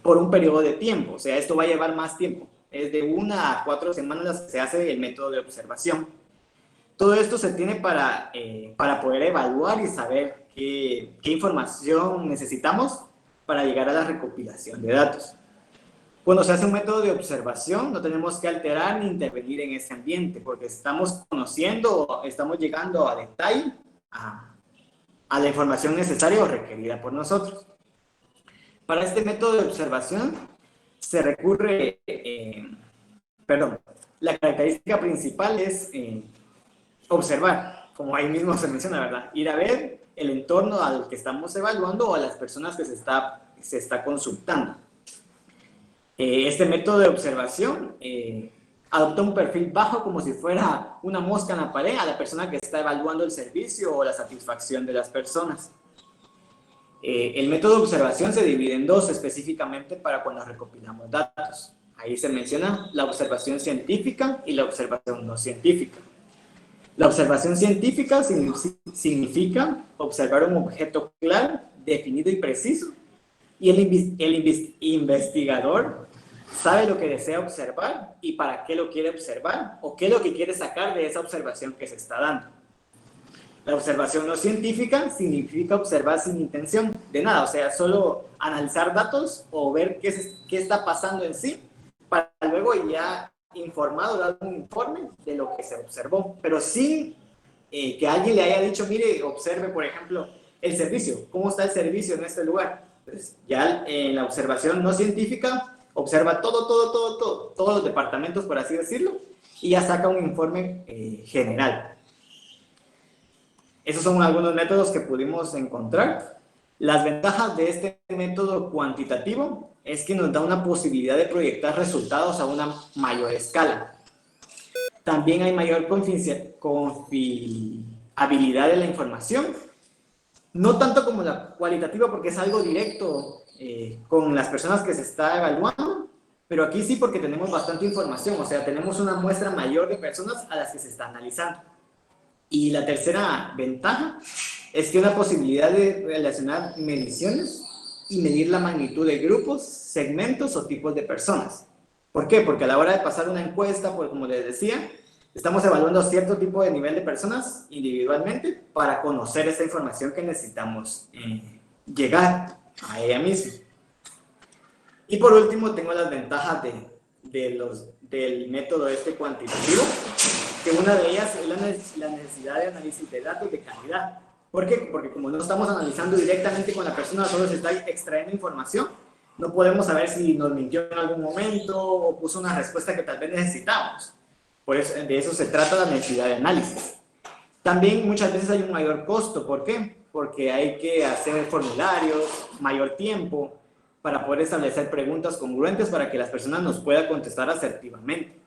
por un periodo de tiempo. O sea, esto va a llevar más tiempo. es de 1 a 4 semanas las que se hace el método de observación. Todo esto se tiene para poder evaluar y saber qué información necesitamos para llegar a la recopilación de datos. Cuando se hace un método de observación, no tenemos que alterar ni intervenir en ese ambiente, porque estamos conociendo, estamos llegando a detalle a la información necesaria o requerida por nosotros. Para este método de observación se recurre, la característica principal es observar, como ahí mismo se menciona, ¿verdad? Ir a ver el entorno al que estamos evaluando o a las personas que se está consultando. Este método de observación adopta un perfil bajo como si fuera una mosca en la pared a la persona que está evaluando el servicio o la satisfacción de las personas. El método de observación se divide en dos específicamente para cuando recopilamos datos. Ahí se menciona la observación científica y la observación no científica. La observación científica significa observar un objeto claro, definido y preciso, y el investigador sabe lo que desea observar y para qué lo quiere observar o qué es lo que quiere sacar de esa observación que se está dando. La observación no científica significa observar sin intención de nada, o sea, solo analizar datos o ver qué está pasando en sí, para luego ya informado dar un informe de lo que se observó, pero sin que alguien le haya dicho, mire, observe, por ejemplo, el servicio, cómo está el servicio en este lugar. Entonces, ya en la observación no científica, observa todos los departamentos, por así decirlo, y ya saca un informe general. Esos son algunos métodos que pudimos encontrar. Las ventajas de este método cuantitativo es que nos da una posibilidad de proyectar resultados a una mayor escala. También hay mayor confiabilidad de la información, no tanto como la cualitativa porque es algo directo con las personas que se está evaluando, pero aquí sí porque tenemos bastante información, o sea, tenemos una muestra mayor de personas a las que se está analizando. Y la tercera ventaja es que una posibilidad de relacionar mediciones y medir la magnitud de grupos, segmentos o tipos de personas. ¿Por qué? Porque a la hora de pasar una encuesta, pues como les decía, estamos evaluando cierto tipo de nivel de personas individualmente para conocer esta información que necesitamos llegar a ella misma. Y por último, tengo las ventajas del método cuantitativo, que una de ellas es la necesidad de análisis de datos de calidad. ¿Por qué? Porque como no estamos analizando directamente con la persona, solo se está extrayendo información, no podemos saber si nos mintió en algún momento o puso una respuesta que tal vez necesitamos. Por eso, de eso se trata la necesidad de análisis. También muchas veces hay un mayor costo. ¿Por qué? Porque hay que hacer formularios, mayor tiempo, para poder establecer preguntas congruentes para que las personas nos puedan contestar asertivamente.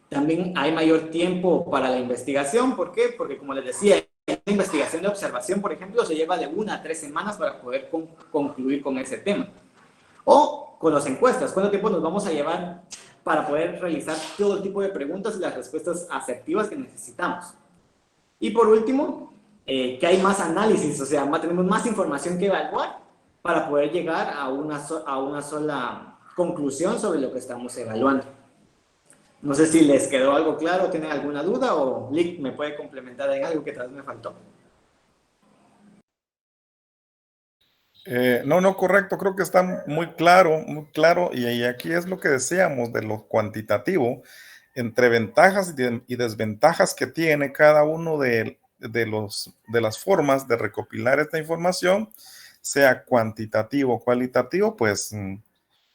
También hay mayor tiempo para la investigación. ¿Por qué? Porque como les decía, la investigación de observación, por ejemplo, se lleva de 1 a 3 semanas para poder concluir con ese tema. O con las encuestas, ¿cuánto tiempo nos vamos a llevar para poder realizar todo tipo de preguntas y las respuestas asertivas que necesitamos? Y por último, que hay más análisis, o sea, tenemos más información que evaluar para poder llegar a una sola conclusión sobre lo que estamos evaluando. No sé si les quedó algo claro, tienen alguna duda o Lick me puede complementar en algo que tal vez me faltó. No, correcto, creo que está muy claro, y aquí es lo que decíamos de lo cuantitativo, entre ventajas y desventajas que tiene cada uno de las formas de recopilar esta información, sea cuantitativo o cualitativo, pues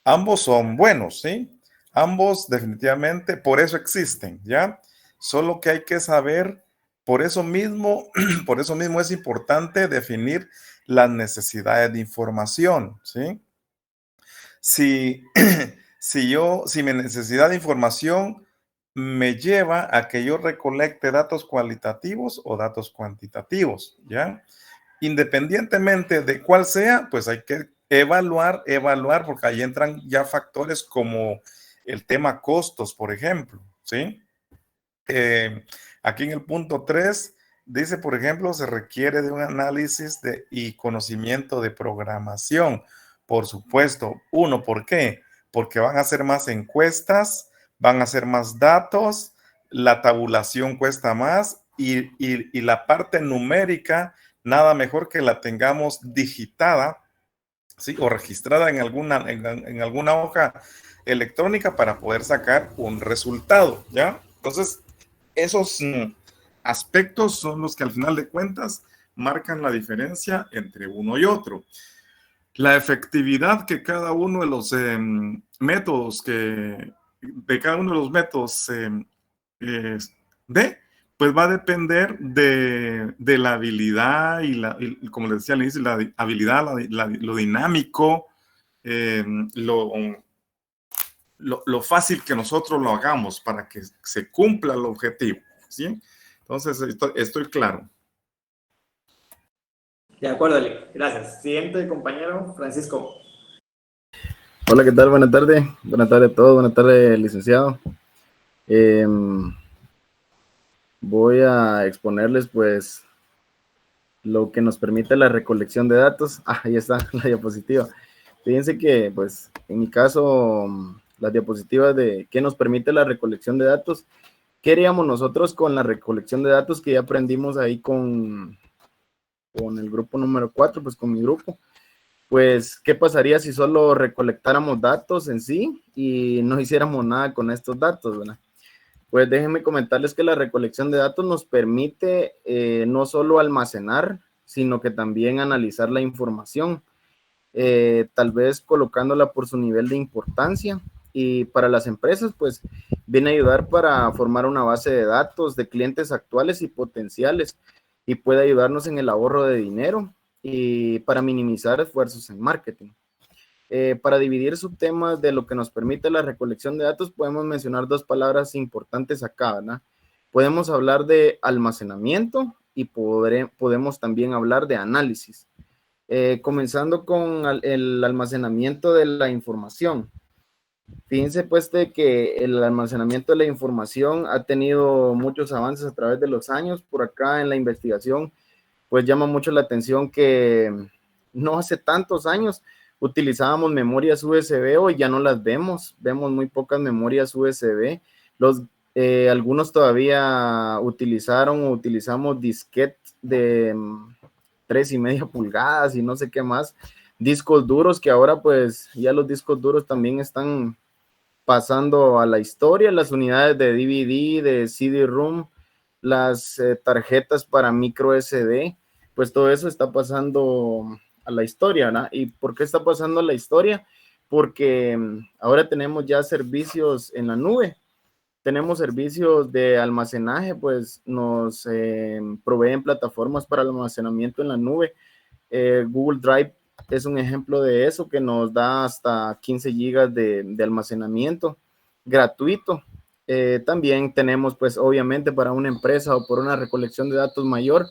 ambos son buenos, ¿sí? Ambos definitivamente, por eso existen, ¿ya? Solo que hay que saber, por eso mismo es importante definir las necesidades de información, ¿sí? Si mi necesidad de información me lleva a que yo recolecte datos cualitativos o datos cuantitativos, ¿ya? Independientemente de cuál sea, pues hay que evaluar, porque ahí entran ya factores como el tema costos, por ejemplo, ¿sí? Aquí en el punto 3 dice, por ejemplo, se requiere de un análisis y conocimiento de programación. Por supuesto. ¿Por qué? porque van a hacer más encuestas, van a hacer más datos, la tabulación cuesta más y la parte numérica, nada mejor que la tengamos digitada, ¿sí? O registrada en alguna hoja electrónica para poder sacar un resultado, ¿ya? Entonces, esos aspectos son los que al final de cuentas marcan la diferencia entre uno y otro. La efectividad que cada uno de los métodos pues va a depender de la habilidad y como les decía al inicio, la habilidad, lo dinámico, lo fácil que nosotros lo hagamos para que se cumpla el objetivo, ¿sí? Entonces, estoy claro. De acuerdo, Eli. Gracias. Siguiente compañero, Francisco. Hola, ¿qué tal? Buenas tardes. Buenas tardes a todos. Buenas tardes, licenciado. Voy a exponerles, pues, lo que nos permite la recolección de datos. Ahí está la diapositiva. Fíjense que, pues, en mi caso, las diapositivas de qué nos permite la recolección de datos. ¿Qué haríamos nosotros con la recolección de datos que ya aprendimos ahí con el grupo número 4, pues con mi grupo? Pues, ¿qué pasaría si solo recolectáramos datos en sí y no hiciéramos nada con estos datos, ¿verdad? Pues déjenme comentarles que la recolección de datos nos permite no solo almacenar, sino que también analizar la información, tal vez colocándola por su nivel de importancia. Y para las empresas, pues, viene a ayudar para formar una base de datos de clientes actuales y potenciales y puede ayudarnos en el ahorro de dinero y para minimizar esfuerzos en marketing. Para dividir subtemas de lo que nos permite la recolección de datos, podemos mencionar dos palabras importantes acá, ¿verdad? Podemos hablar de almacenamiento y podemos también hablar de análisis. Comenzando con el almacenamiento de la información. Fíjense pues de que el almacenamiento de la información ha tenido muchos avances a través de los años. Por acá en la investigación, pues llama mucho la atención que no hace tantos años utilizábamos memorias USB, hoy ya no las vemos muy pocas memorias USB. Algunos todavía utilizamos disquetes de 3.5 pulgadas y no sé qué más, discos duros que ahora pues ya los discos duros también están pasando a la historia, las unidades de DVD, de CD-ROM, las tarjetas para micro SD, pues todo eso está pasando a la historia, ¿verdad? ¿Y por qué está pasando a la historia? Porque ahora tenemos ya servicios en la nube, tenemos servicios de almacenaje, pues nos proveen plataformas para el almacenamiento en la nube. Google Drive es un ejemplo de eso, que nos da hasta 15 gigas de almacenamiento gratuito. También tenemos, pues obviamente para una empresa o por una recolección de datos mayor,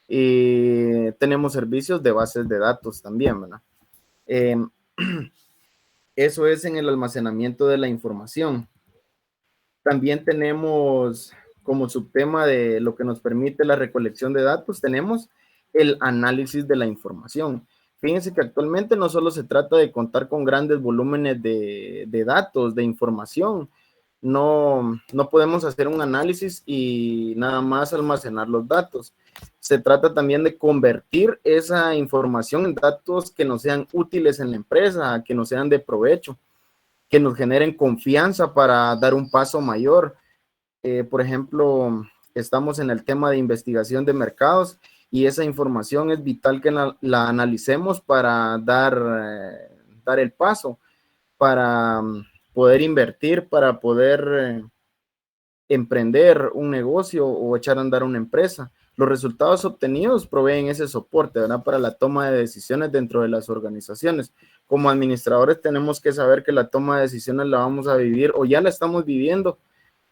y tenemos servicios de bases de datos también, ¿verdad? Eso es en el almacenamiento de la información. También tenemos como subtema de lo que nos permite la recolección de datos, tenemos el análisis de la información. Fíjense que actualmente no solo se trata de contar con grandes volúmenes de datos, de información. No podemos hacer un análisis y nada más almacenar los datos. Se trata también de convertir esa información en datos que nos sean útiles en la empresa, que nos sean de provecho, que nos generen confianza para dar un paso mayor. Por ejemplo, estamos en el tema de investigación de mercados y esa información es vital que la analicemos para dar el paso, para poder invertir, para poder emprender un negocio o echar a andar una empresa. Los resultados obtenidos proveen ese soporte, ¿verdad? Para la toma de decisiones dentro de las organizaciones. Como administradores tenemos que saber que la toma de decisiones la vamos a vivir o ya la estamos viviendo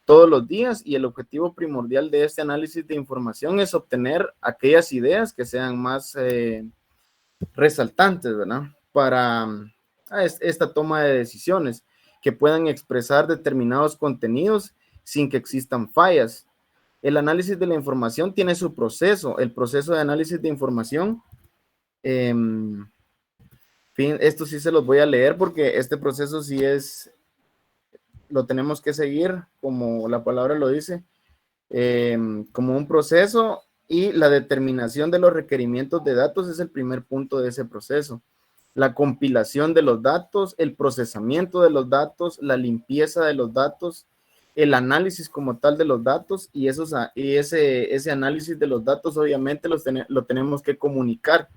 todos los días, y el objetivo primordial de este análisis de información es obtener aquellas ideas que sean más resaltantes, ¿verdad? Para esta toma de decisiones, que puedan expresar determinados contenidos sin que existan fallas. El análisis de la información tiene su proceso. El proceso de análisis de información Esto sí se los voy a leer porque este proceso sí lo tenemos que seguir, como la palabra lo dice, como un proceso, y la determinación de los requerimientos de datos es el primer punto de ese proceso. La compilación de los datos, el procesamiento de los datos, la limpieza de los datos, el análisis como tal de los datos, y ese análisis de los datos obviamente lo tenemos que comunicar.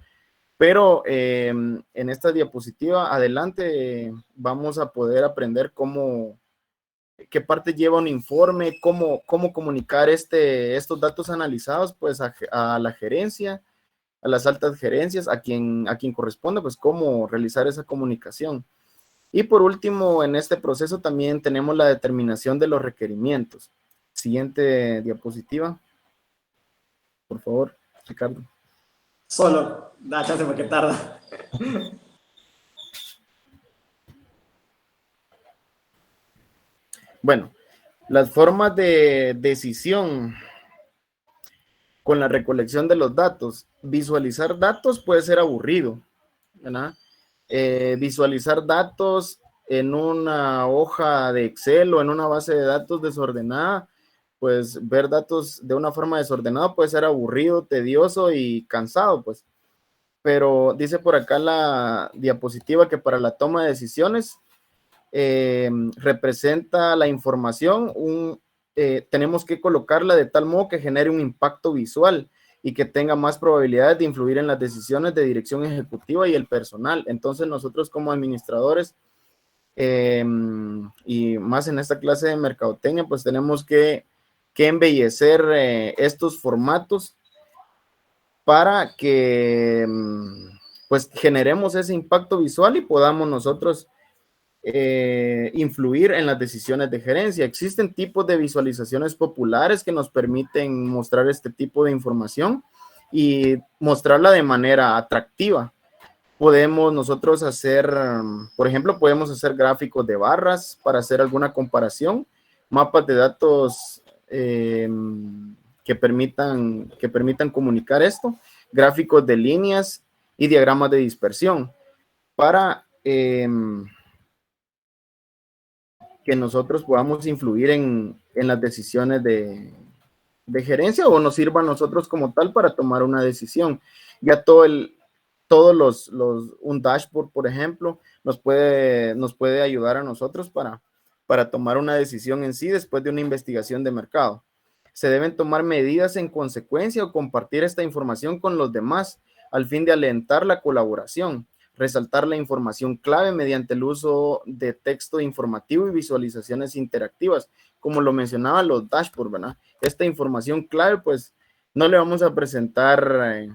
Pero en esta diapositiva adelante vamos a poder aprender qué parte lleva un informe, cómo comunicar estos datos analizados pues a la gerencia, a las altas gerencias, a quien corresponde, pues cómo realizar esa comunicación. Y por último, en este proceso también tenemos la determinación de los requerimientos. Siguiente diapositiva, por favor, Ricardo. Solo, da chance porque tarda. Bueno, las formas de decisión con la recolección de los datos. Visualizar datos puede ser aburrido, ¿verdad? Visualizar datos en una hoja de Excel o en una base de datos desordenada, pues ver datos de una forma desordenada puede ser aburrido, tedioso y cansado, pues. Pero dice por acá la diapositiva que para la toma de decisiones representa la información, tenemos que colocarla de tal modo que genere un impacto visual y que tenga más probabilidades de influir en las decisiones de dirección ejecutiva y el personal. Entonces nosotros como administradores y más en esta clase de mercadotecnia, pues tenemos que embellecer estos formatos para que pues generemos ese impacto visual y podamos nosotros influir en las decisiones de gerencia. Existen tipos de visualizaciones populares que nos permiten mostrar este tipo de información y mostrarla de manera atractiva. Podemos nosotros hacer, por ejemplo, podemos hacer gráficos de barras para hacer alguna comparación, mapas de datos que permitan comunicar esto, gráficos de líneas y diagramas de dispersión para que nosotros podamos influir en las decisiones de gerencia o nos sirva a nosotros como tal para tomar una decisión. Ya un dashboard, por ejemplo, nos puede ayudar a nosotros para tomar una decisión en sí después de una investigación de mercado. Se deben tomar medidas en consecuencia o compartir esta información con los demás al fin de alentar la colaboración, resaltar la información clave mediante el uso de texto informativo y visualizaciones interactivas, como lo mencionaba los dashboards, ¿verdad? Esta información clave, pues, no le vamos a presentar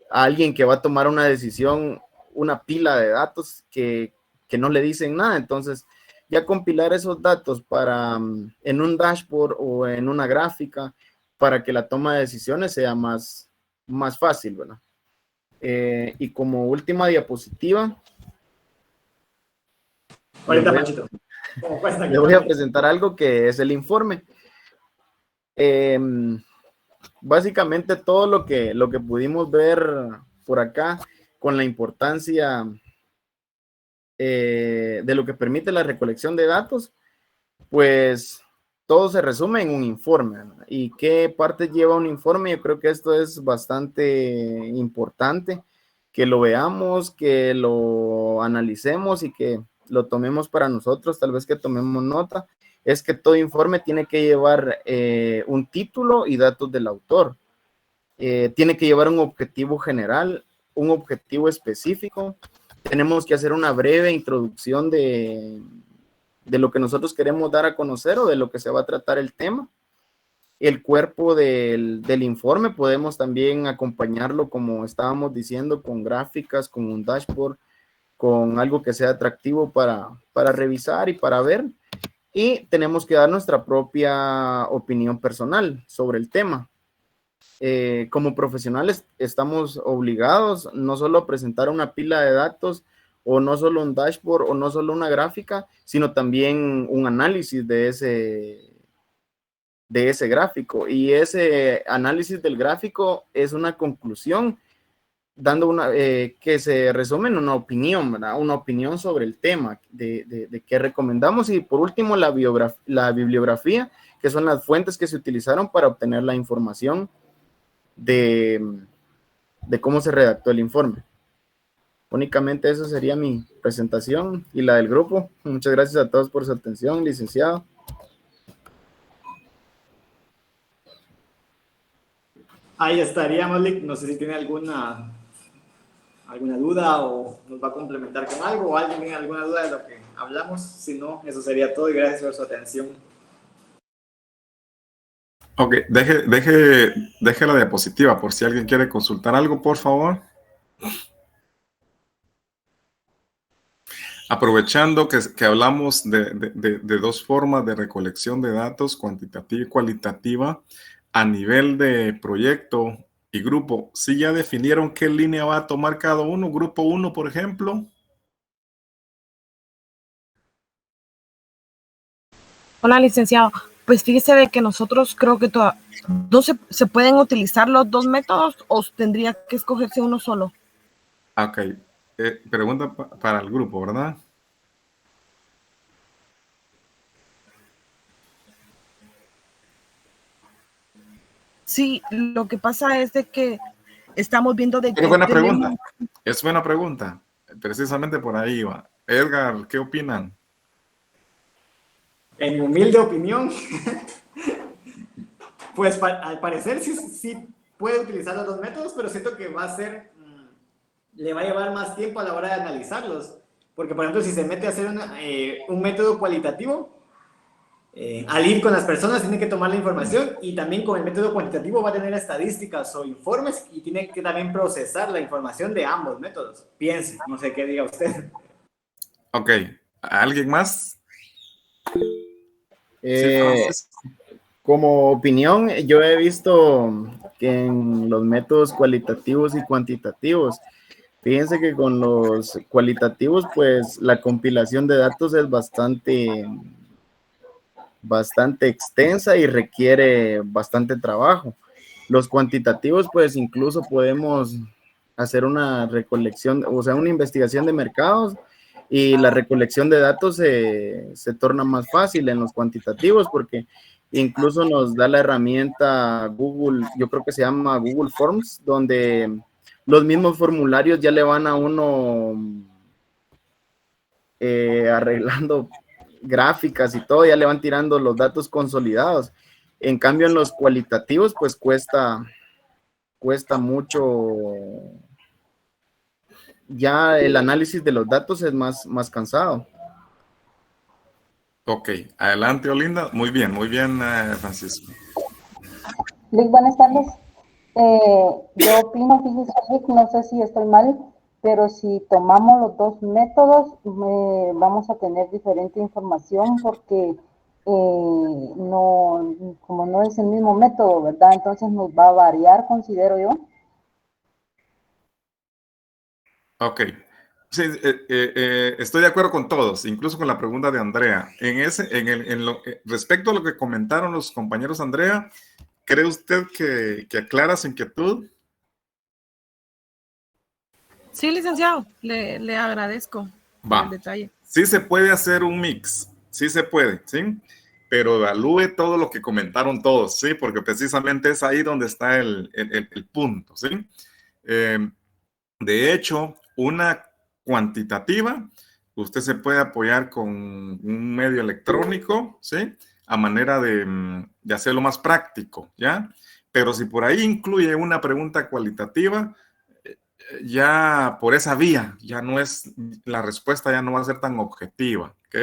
a alguien que va a tomar una decisión, una pila de datos que no le dicen nada. Entonces, ya compilar esos datos en un dashboard o en una gráfica para que la toma de decisiones sea más fácil, ¿verdad? Y como última diapositiva, ahorita, Panchito. Le voy a presentar algo que es el informe. Básicamente todo lo que pudimos ver por acá con la importancia de lo que permite la recolección de datos, pues todo se resume en un informe, ¿no? ¿Y qué parte lleva un informe? Yo creo que esto es bastante importante, que lo veamos, que lo analicemos y que lo tomemos para nosotros, tal vez que tomemos nota. Es que todo informe tiene que llevar un título y datos del autor. Tiene que llevar un objetivo general, un objetivo específico. Tenemos que hacer una breve introducción de lo que nosotros queremos dar a conocer o de lo que se va a tratar el tema. El cuerpo del informe podemos también acompañarlo, como estábamos diciendo, con gráficas, con un dashboard, con algo que sea atractivo para revisar y para ver. Y tenemos que dar nuestra propia opinión personal sobre el tema. Como profesionales estamos obligados no solo a presentar una pila de datos o no solo un dashboard o no solo una gráfica, sino también un análisis de ese gráfico. Y ese análisis del gráfico es una conclusión dando una, que se resume en una opinión, ¿verdad? Una opinión sobre el tema de qué recomendamos. Y por último, la bibliografía, que son las fuentes que se utilizaron para obtener la información de cómo se redactó el informe. Únicamente eso sería mi presentación y la del grupo. Muchas gracias a todos por su atención, licenciado. Ahí estaríamos, Lick. No sé si tiene alguna duda o nos va a complementar con algo, o alguien tiene alguna duda de lo que hablamos. Si no, eso sería todo y gracias por su atención. Ok, deje la diapositiva por si alguien quiere consultar algo, por favor. Aprovechando que hablamos de dos formas de recolección de datos, cuantitativa y cualitativa, a nivel de proyecto y grupo, ¿sí ya definieron qué línea va a tomar cada uno? Grupo 1, por ejemplo. Hola, licenciado. Pues fíjese de que nosotros creo que no se pueden utilizar los dos métodos o tendría que escogerse uno solo. Ok, pregunta para el grupo, ¿verdad? Sí, lo que pasa es de que estamos viendo de que... Es buena pregunta. Es buena pregunta. Precisamente por ahí va. Edgar, ¿qué opinan? En mi humilde opinión, pues al parecer sí puede utilizar los dos métodos, pero siento que va a ser, le va a llevar más tiempo a la hora de analizarlos. Porque, por ejemplo, si se mete a hacer un método cualitativo, al ir con las personas tiene que tomar la información, y también con el método cuantitativo va a tener estadísticas o informes y tiene que también procesar la información de ambos métodos. Piense, no sé qué diga usted. Ok, ¿alguien más? Como opinión, yo he visto que en los métodos cualitativos y cuantitativos, fíjense que con los cualitativos, pues la compilación de datos es bastante extensa y requiere bastante trabajo. Los cuantitativos, pues incluso podemos hacer una recolección, o sea, una investigación de mercados, y la recolección de datos se torna más fácil en los cuantitativos porque incluso nos da la herramienta Google, yo creo que se llama Google Forms, donde los mismos formularios ya le van a uno arreglando gráficas y todo, ya le van tirando los datos consolidados. En cambio, en los cualitativos, pues cuesta mucho. Ya el análisis de los datos es más cansado. Ok, adelante, Olinda. Muy bien, Francisco. Lick, buenas tardes. Yo opino, fíjese, Lick, no sé si estoy mal, pero si tomamos los dos métodos, vamos a tener diferente información porque como no es el mismo método, ¿verdad? Entonces nos va a variar, considero yo. Ok. Sí, estoy de acuerdo con todos, incluso con la pregunta de Andrea. Respecto a lo que comentaron los compañeros, Andrea, ¿cree usted que aclara su inquietud? Sí, licenciado, le agradezco el detalle. Sí se puede hacer un mix, sí se puede, ¿sí? Pero evalúe todo lo que comentaron todos, ¿sí? Porque precisamente es ahí donde está el punto, ¿sí? De hecho, una cuantitativa, usted se puede apoyar con un medio electrónico, ¿sí? A manera de hacerlo más práctico, ¿ya? Pero si por ahí incluye una pregunta cualitativa, ya por esa vía, ya no es, la respuesta ya no va a ser tan objetiva, ¿ok?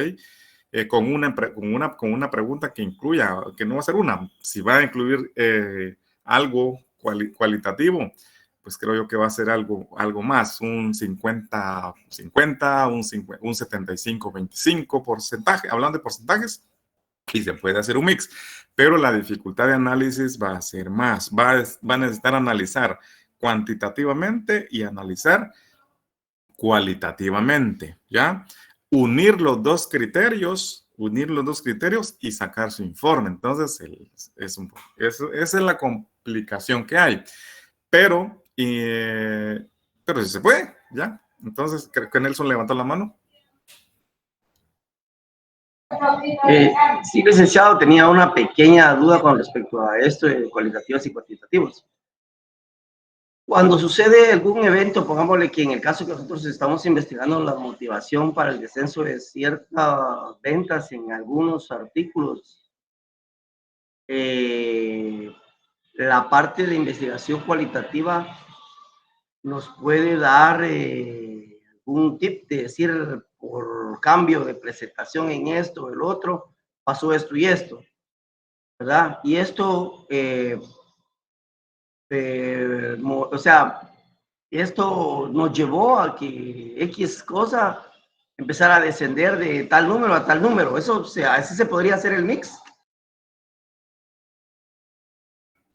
Con una pregunta que incluya, que no va a ser una, si va a incluir algo cualitativo, pues creo yo que va a ser algo más, un 50-50, un 75-25 porcentaje, hablando de porcentajes, y se puede hacer un mix, pero la dificultad de análisis va a ser más, va a necesitar analizar cuantitativamente y analizar cualitativamente, ¿ya? Unir los dos criterios y sacar su informe. Entonces, esa es la complicación que hay. Pero pero si se puede, ¿ya? Entonces, creo que Nelson levantó la mano. Sí, licenciado, tenía una pequeña duda con respecto a esto de cualitativos y cuantitativos. Cuando sucede algún evento, pongámosle que en el caso que nosotros estamos investigando la motivación para el descenso de ciertas ventas en algunos artículos, la parte de investigación cualitativa nos puede dar algún tip de decir, por cambio de presentación en esto o el otro, pasó esto y esto, ¿verdad? Y esto, o sea, esto nos llevó a que X cosa empezara a descender de tal número a tal número. Eso, o sea, ¿así se podría hacer el mix?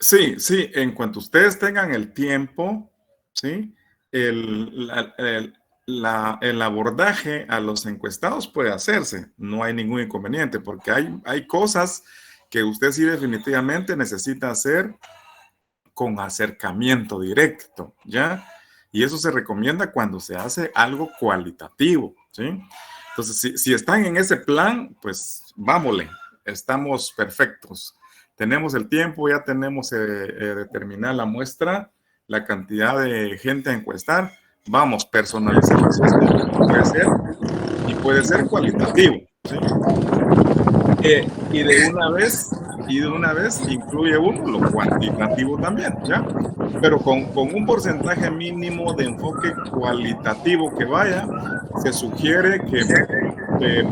Sí, sí, en cuanto ustedes tengan el tiempo, ¿sí? El abordaje a los encuestados puede hacerse, no hay ningún inconveniente, porque hay cosas que usted sí definitivamente necesita hacer con acercamiento directo, ¿ya? Y eso se recomienda cuando se hace algo cualitativo, ¿sí? Entonces, si están en ese plan, pues vámonos, estamos perfectos. Tenemos el tiempo, ya tenemos determinada la muestra, la cantidad de gente a encuestar. Vamos, personalización puede ser y puede ser cualitativo, ¿sí? Y de una vez incluye uno lo cuantitativo también, ¿ya? Pero con un porcentaje mínimo de enfoque cualitativo que vaya, se sugiere que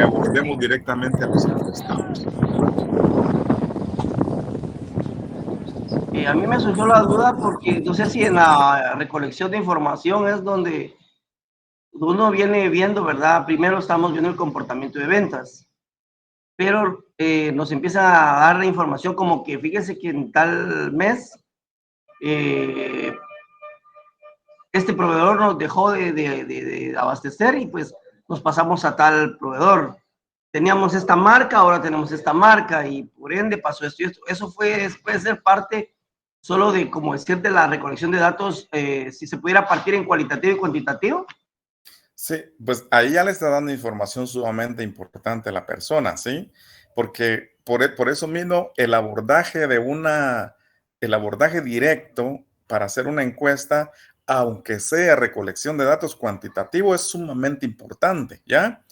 abordemos directamente a los encuestados. A mí me surgió la duda porque no sé si en la recolección de información es donde uno viene viendo, ¿verdad? Primero estamos viendo el comportamiento de ventas, pero nos empieza a dar la información como que fíjese que en tal mes este proveedor nos dejó de abastecer y pues nos pasamos a tal proveedor. Teníamos esta marca, ahora tenemos esta marca y por ende pasó esto y esto. Eso puede ser parte solo de, como decir, de la recolección de datos, si se pudiera partir en cualitativo y cuantitativo. Sí, pues ahí ya le está dando información sumamente importante a la persona, ¿sí? Porque por eso mismo el abordaje directo para hacer una encuesta, aunque sea recolección de datos cuantitativo, es sumamente importante, ¿ya?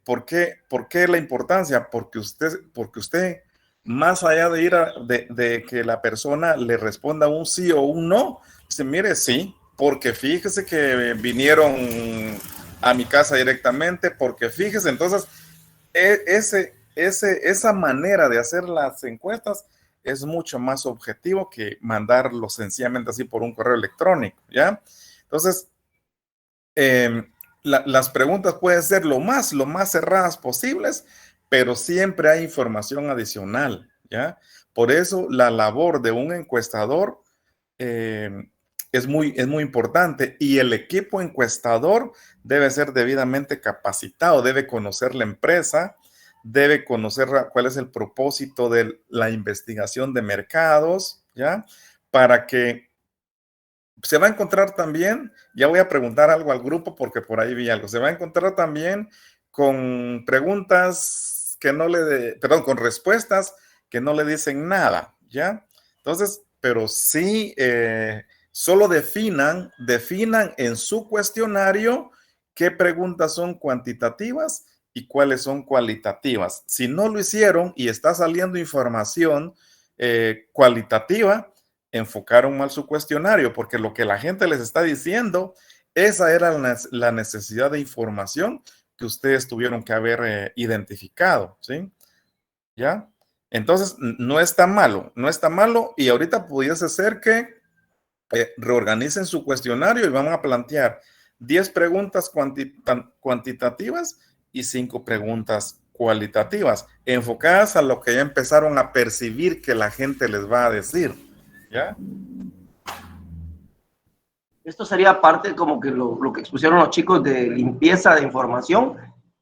¿Por qué la importancia? Porque usted más allá de de que la persona le responda un sí o un no, dice, mire, sí, porque fíjese que vinieron a mi casa directamente, porque fíjese, entonces, esa manera de hacer las encuestas es mucho más objetivo que mandarlo sencillamente así por un correo electrónico, ¿ya? Entonces, las preguntas pueden ser lo más cerradas posibles, pero siempre hay información adicional, ¿ya? Por eso la labor de un encuestador es muy importante y el equipo encuestador debe ser debidamente capacitado, debe conocer la empresa, debe conocer cuál es el propósito de la investigación de mercados, ¿ya? Para que se va a encontrar también, ya voy a preguntar algo al grupo porque por ahí vi algo, se va a encontrar también con preguntas que no con respuestas que no le dicen nada, ¿ya? Entonces, pero sí, solo definan en su cuestionario qué preguntas son cuantitativas y cuáles son cualitativas. Si no lo hicieron y está saliendo información cualitativa, enfocaron mal su cuestionario, porque lo que la gente les está diciendo, esa era la necesidad de información que ustedes tuvieron que haber identificado, ¿sí? ¿Ya? Entonces, no está malo, y ahorita pudiese ser que reorganicen su cuestionario y van a plantear 10 preguntas cuantitativas y 5 preguntas cualitativas, enfocadas a lo que ya empezaron a percibir que la gente les va a decir, ¿ya? Esto sería parte como que lo que expusieron los chicos de limpieza de información.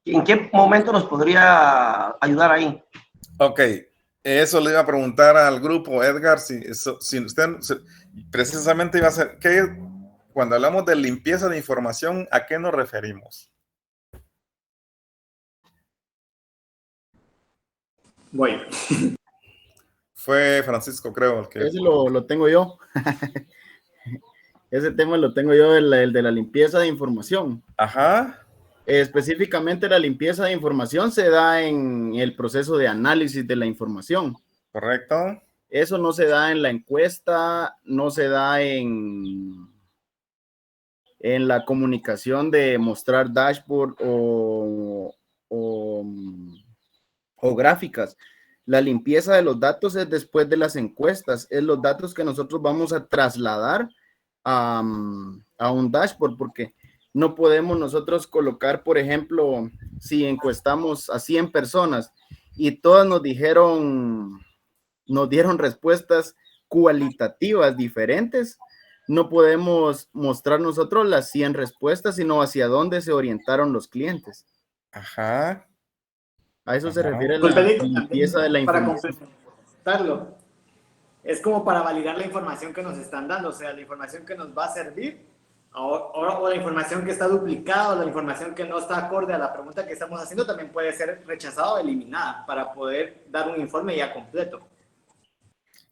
¿En qué momento nos podría ayudar ahí? Ok, eso le iba a preguntar al grupo, Edgar, si usted precisamente iba a hacer, cuando hablamos de limpieza de información, ¿a qué nos referimos? Voy. Fue Francisco, creo, el que... Ese lo tengo yo. Ese tema lo tengo yo, el de la limpieza de información. Ajá. Específicamente la limpieza de información se da en el proceso de análisis de la información. Correcto. Eso no se da en la encuesta, no se da en la comunicación de mostrar dashboard o gráficas. La limpieza de los datos es después de las encuestas, es los datos que nosotros vamos a trasladar a un dashboard, porque no podemos nosotros colocar, por ejemplo, si encuestamos a 100 personas y todas nos dieron respuestas cualitativas diferentes, no podemos mostrar nosotros las 100 respuestas, sino hacia dónde se orientaron los clientes. Ajá. A eso se refiere la limpieza de la información. Para complementarlo, es como para validar la información que nos están dando, o sea, la información que nos va a servir, o la información que está duplicada, o la información que no está acorde a la pregunta que estamos haciendo, también puede ser rechazada o eliminada para poder dar un informe ya completo.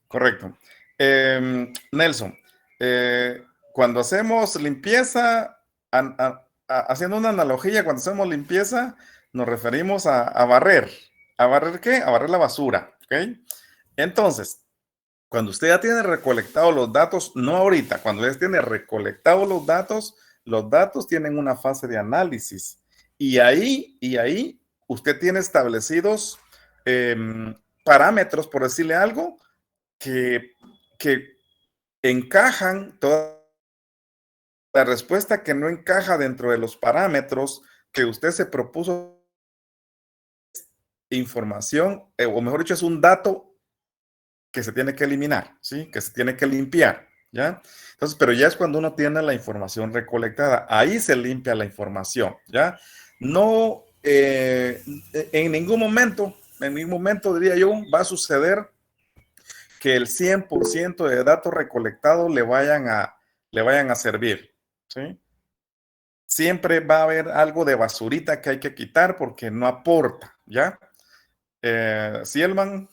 Correcto. Nelson, cuando hacemos limpieza, haciendo una analogía, cuando hacemos limpieza, nos referimos a barrer. ¿A barrer qué? A barrer la basura, ¿ok? Entonces, cuando usted ya tiene recolectados los datos, no ahorita, cuando ya tiene recolectados los datos tienen una fase de análisis. Y ahí usted tiene establecidos parámetros, por decirle algo, que encajan toda la respuesta que no encaja dentro de los parámetros que usted se propuso. Información, o mejor dicho, es un dato que se tiene que eliminar, ¿sí? Que se tiene que limpiar, ¿ya? Entonces, pero ya es cuando uno tiene la información recolectada, ahí se limpia la información, ¿ya? No, en ningún momento diría yo, va a suceder que el 100% de datos recolectados le vayan a servir, ¿sí? Siempre va a haber algo de basurita que hay que quitar porque no aporta, ¿ya? Cielman.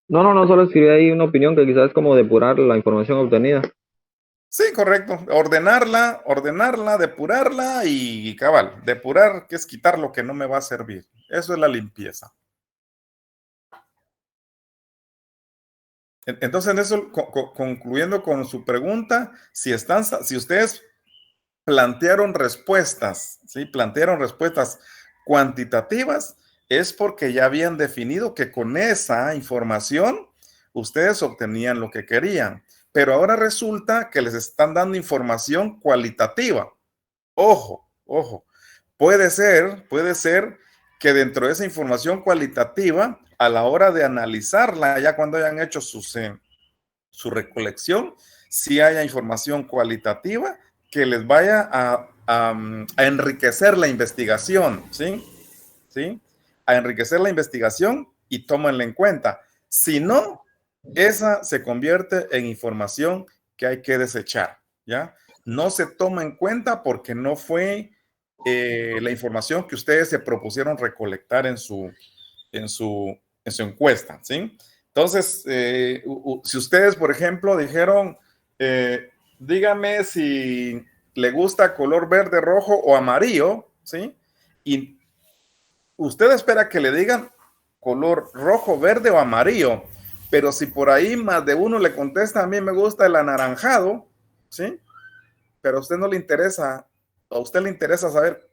No, solo escribí ahí una opinión que quizás es como depurar la información obtenida. Sí, correcto. Ordenarla, depurarla y cabal. Depurar, que es quitar lo que no me va a servir. Eso es la limpieza. Entonces, en eso, concluyendo con su pregunta, si ustedes plantearon respuestas, ¿sí? Plantearon respuestas cuantitativas, es porque ya habían definido que con esa información ustedes obtenían lo que querían. Pero ahora resulta que les están dando información cualitativa. Ojo. Puede ser que dentro de esa información cualitativa, a la hora de analizarla, ya cuando hayan hecho su recolección, sí haya información cualitativa que les vaya a enriquecer la investigación, ¿sí? A enriquecer la investigación y tómenla en cuenta. Si no, esa se convierte en información que hay que desechar, ¿ya? No se toma en cuenta porque no fue la información que ustedes se propusieron recolectar en su encuesta, ¿sí? Entonces, si ustedes, por ejemplo, dijeron, dígame si le gusta color verde, rojo o amarillo, ¿sí? Y usted espera que le digan color rojo, verde o amarillo, pero si por ahí más de uno le contesta, a mí me gusta el anaranjado, ¿sí? Pero a usted no le interesa, a usted le interesa saber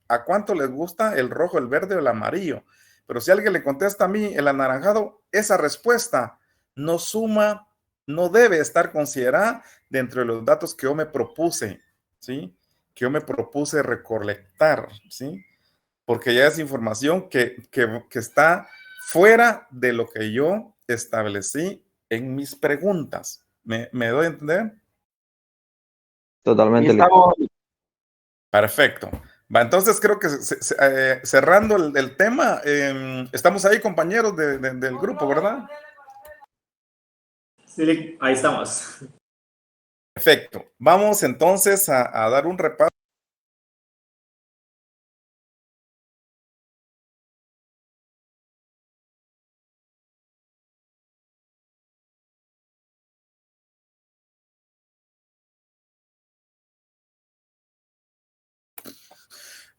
a cuánto les gusta el rojo, el verde o el amarillo. Pero si alguien le contesta a mí el anaranjado, esa respuesta no suma, no debe estar considerada dentro de los datos que yo me propuse, ¿sí? Que yo me propuse recolectar, ¿sí? Porque ya es información que está fuera de lo que yo establecí en mis preguntas. ¿Me doy a entender? Totalmente. Perfecto. Va, entonces creo que cerrando el tema, estamos ahí, compañeros del grupo, ¿verdad? Sí, ahí estamos. Perfecto. Vamos entonces a dar un repaso.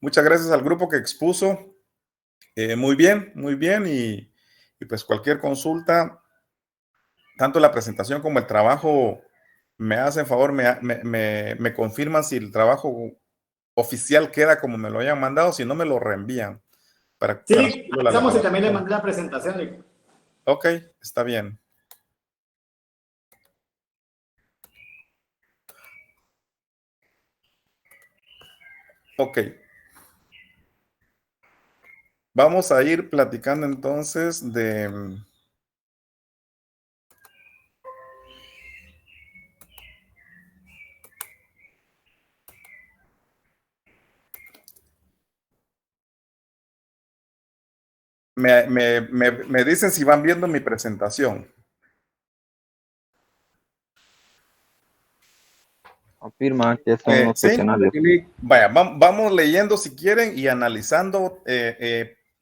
Muchas gracias al grupo que expuso. Muy bien, muy bien. Y pues cualquier consulta, tanto la presentación como el trabajo, me hacen favor, me confirman si el trabajo oficial queda como me lo hayan mandado, si no me lo reenvían. Sí, estamos y también le mandé la presentación. Lick. Ok, está bien. Ok. Vamos a ir platicando entonces de... Me dicen si van viendo mi presentación. Confirma que son los Sí, cuestionarios. vaya, vamos leyendo si quieren y analizando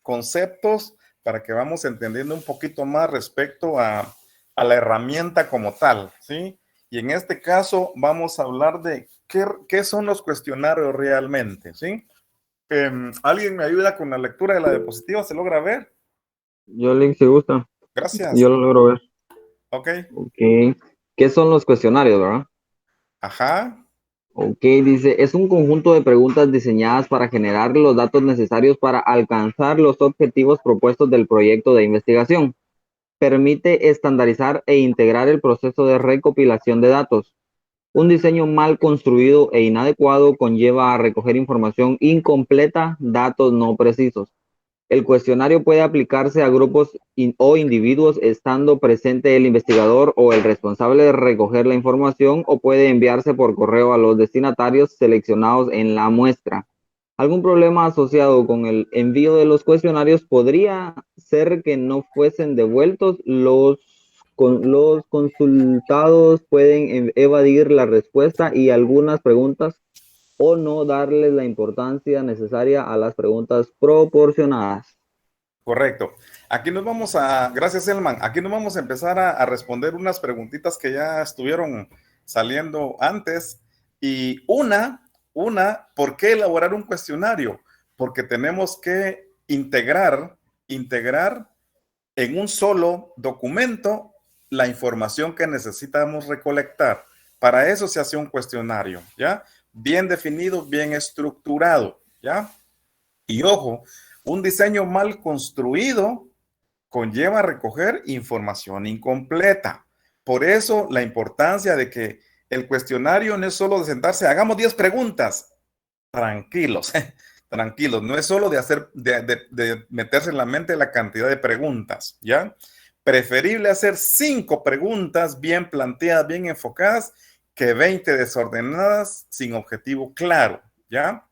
conceptos para que vamos entendiendo un poquito más respecto a la herramienta como tal, ¿sí? Y en este caso vamos a hablar de qué son los cuestionarios realmente, ¿sí? ¿Alguien me ayuda con la lectura de la diapositiva? ¿Se logra ver? Yo, Link, si gusta. Gracias. Yo lo logro ver. Ok. Ok. ¿Qué son los cuestionarios, verdad? Ajá. Ok, dice, es un conjunto de preguntas diseñadas para generar los datos necesarios para alcanzar los objetivos propuestos del proyecto de investigación. Permite estandarizar e integrar el proceso de recopilación de datos. Un diseño mal construido e inadecuado conlleva a recoger información incompleta, datos no precisos. El cuestionario puede aplicarse a grupos o individuos estando presente el investigador o el responsable de recoger la información, o puede enviarse por correo a los destinatarios seleccionados en la muestra. ¿Algún problema asociado con el envío de los cuestionarios podría ser que no fuesen devueltos? Los consultados pueden evadir la respuesta y algunas preguntas, o no darles la importancia necesaria a las preguntas proporcionadas. Correcto. Aquí nos vamos gracias Elman, aquí nos vamos a empezar a responder unas preguntitas que ya estuvieron saliendo antes. Y una, ¿por qué elaborar un cuestionario? Porque tenemos que integrar en un solo documento la información que necesitamos recolectar. Para eso se hace un cuestionario, ¿ya? Bien definido, bien estructurado, ¿ya? Y ojo, un diseño mal construido conlleva recoger información incompleta. Por eso la importancia de que el cuestionario no es solo de sentarse, hagamos 10 preguntas. Tranquilos, tranquilos, no es solo de meterse en la mente la cantidad de preguntas, ¿ya? Preferible hacer 5 preguntas bien planteadas, bien enfocadas, que 20 desordenadas sin objetivo claro, ¿ya?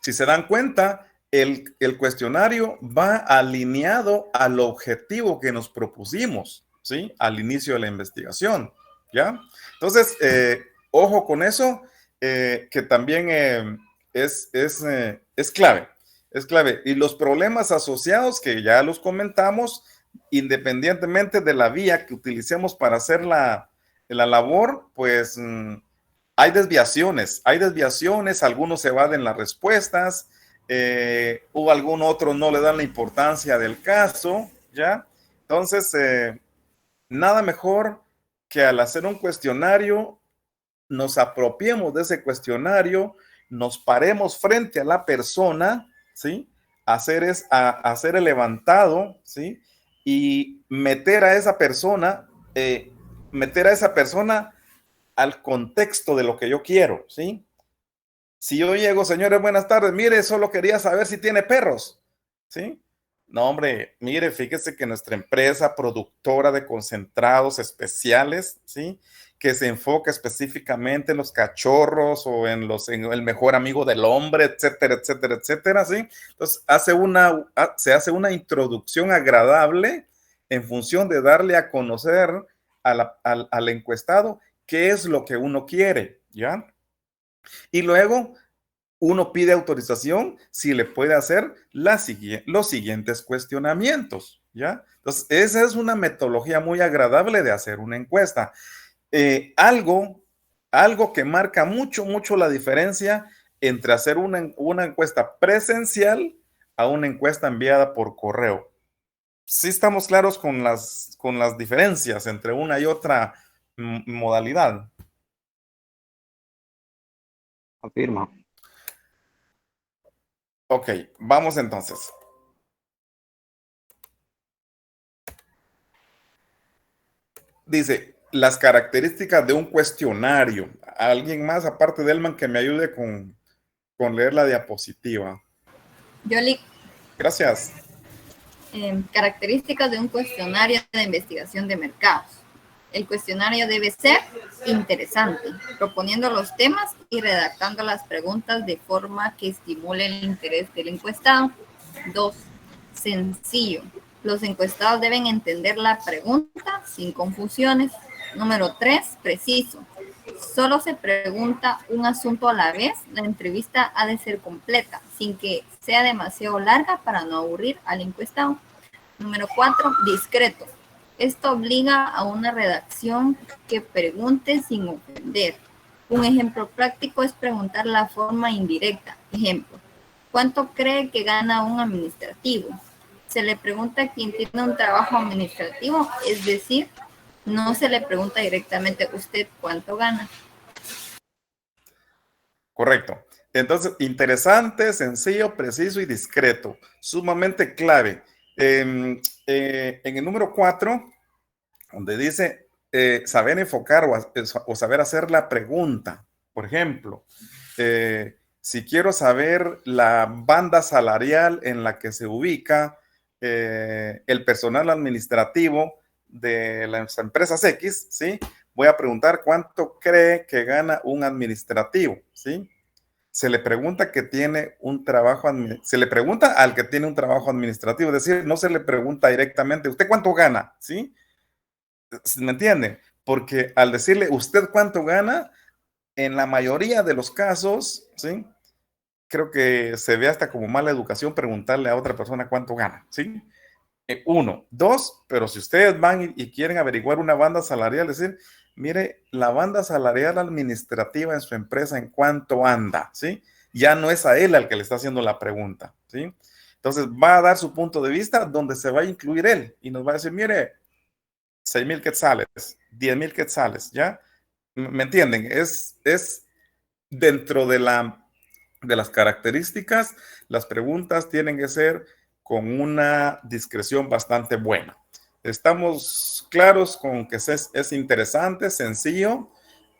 Si se dan cuenta, el cuestionario va alineado al objetivo que nos propusimos, ¿sí? Al inicio de la investigación, ¿ya? Entonces, ojo con eso, que también es clave, es clave. Y los problemas asociados, que ya los comentamos, independientemente de la vía que utilicemos para hacer la labor, pues hay desviaciones, algunos se evaden las respuestas, o algún otro no le dan la importancia del caso, ¿ya? Entonces, nada mejor que al hacer un cuestionario, nos apropiemos de ese cuestionario, nos paremos frente a la persona, ¿sí? Hacer el levantado, ¿sí? Y meter a esa persona al contexto de lo que yo quiero, ¿sí? Si yo llego, señores, buenas tardes, mire, solo quería saber si tiene perros, ¿sí? No, hombre, mire, fíjese que nuestra empresa productora de concentrados especiales, ¿sí? Que se enfoca específicamente en los cachorros o en el mejor amigo del hombre, etcétera, etcétera, etcétera, ¿sí? Entonces, se hace una introducción agradable en función de darle a conocer al encuestado qué es lo que uno quiere, ¿ya? Y luego uno pide autorización si le puede hacer los siguientes cuestionamientos, ¿ya? Entonces, esa es una metodología muy agradable de hacer una encuesta. Algo que marca mucho la diferencia entre hacer una encuesta presencial a una encuesta enviada por correo. Sí estamos claros con las diferencias entre una y otra modalidad. Afirma. Ok, vamos entonces. Dice, las características de un cuestionario. ¿Alguien más, aparte de Elman, que me ayude con leer la diapositiva? Yoli, Gracias. características de un cuestionario de investigación de mercados. El cuestionario debe ser interesante, proponiendo los temas y redactando las preguntas de forma que estimule el interés del encuestado. 2. Sencillo. Los encuestados deben entender la pregunta sin confusiones. Número 3. Preciso. Solo se pregunta un asunto a la vez. La entrevista ha de ser completa, sin que sea demasiado larga para no aburrir al encuestado. Número 4. Discreto. Esto obliga a una redacción que pregunte sin ofender. Un ejemplo práctico es preguntar la forma indirecta. Ejemplo, ¿cuánto cree que gana un administrativo? Se le pregunta a quien tiene un trabajo administrativo, es decir, no se le pregunta directamente a usted cuánto gana. Correcto. Entonces, interesante, sencillo, preciso y discreto. Sumamente clave. En el número 4, donde dice saber enfocar o saber hacer la pregunta. Por ejemplo, si quiero saber la banda salarial en la que se ubica el personal administrativo de las empresas X, ¿sí? Voy a preguntar cuánto cree que gana un administrativo, ¿sí? Se le pregunta que tiene un trabajo, se le pregunta al que tiene un trabajo administrativo, es decir, no se le pregunta directamente, ¿usted cuánto gana? ¿Sí? ¿Me entiende? Porque al decirle, ¿usted cuánto gana? En la mayoría de los casos, ¿sí? Creo que se ve hasta como mala educación preguntarle a otra persona cuánto gana, ¿sí? 1. 2, pero si ustedes van y quieren averiguar una banda salarial, decir, mire, la banda salarial administrativa en su empresa, ¿en cuánto anda? ¿Sí? Ya no es a él al que le está haciendo la pregunta, ¿sí? Entonces va a dar su punto de vista donde se va a incluir él y nos va a decir, mire, 6,000 quetzales, 10,000 quetzales, ¿ya? ¿Me entienden? Es dentro de las características, las preguntas tienen que ser con una discreción bastante buena. Estamos claros con que es interesante, sencillo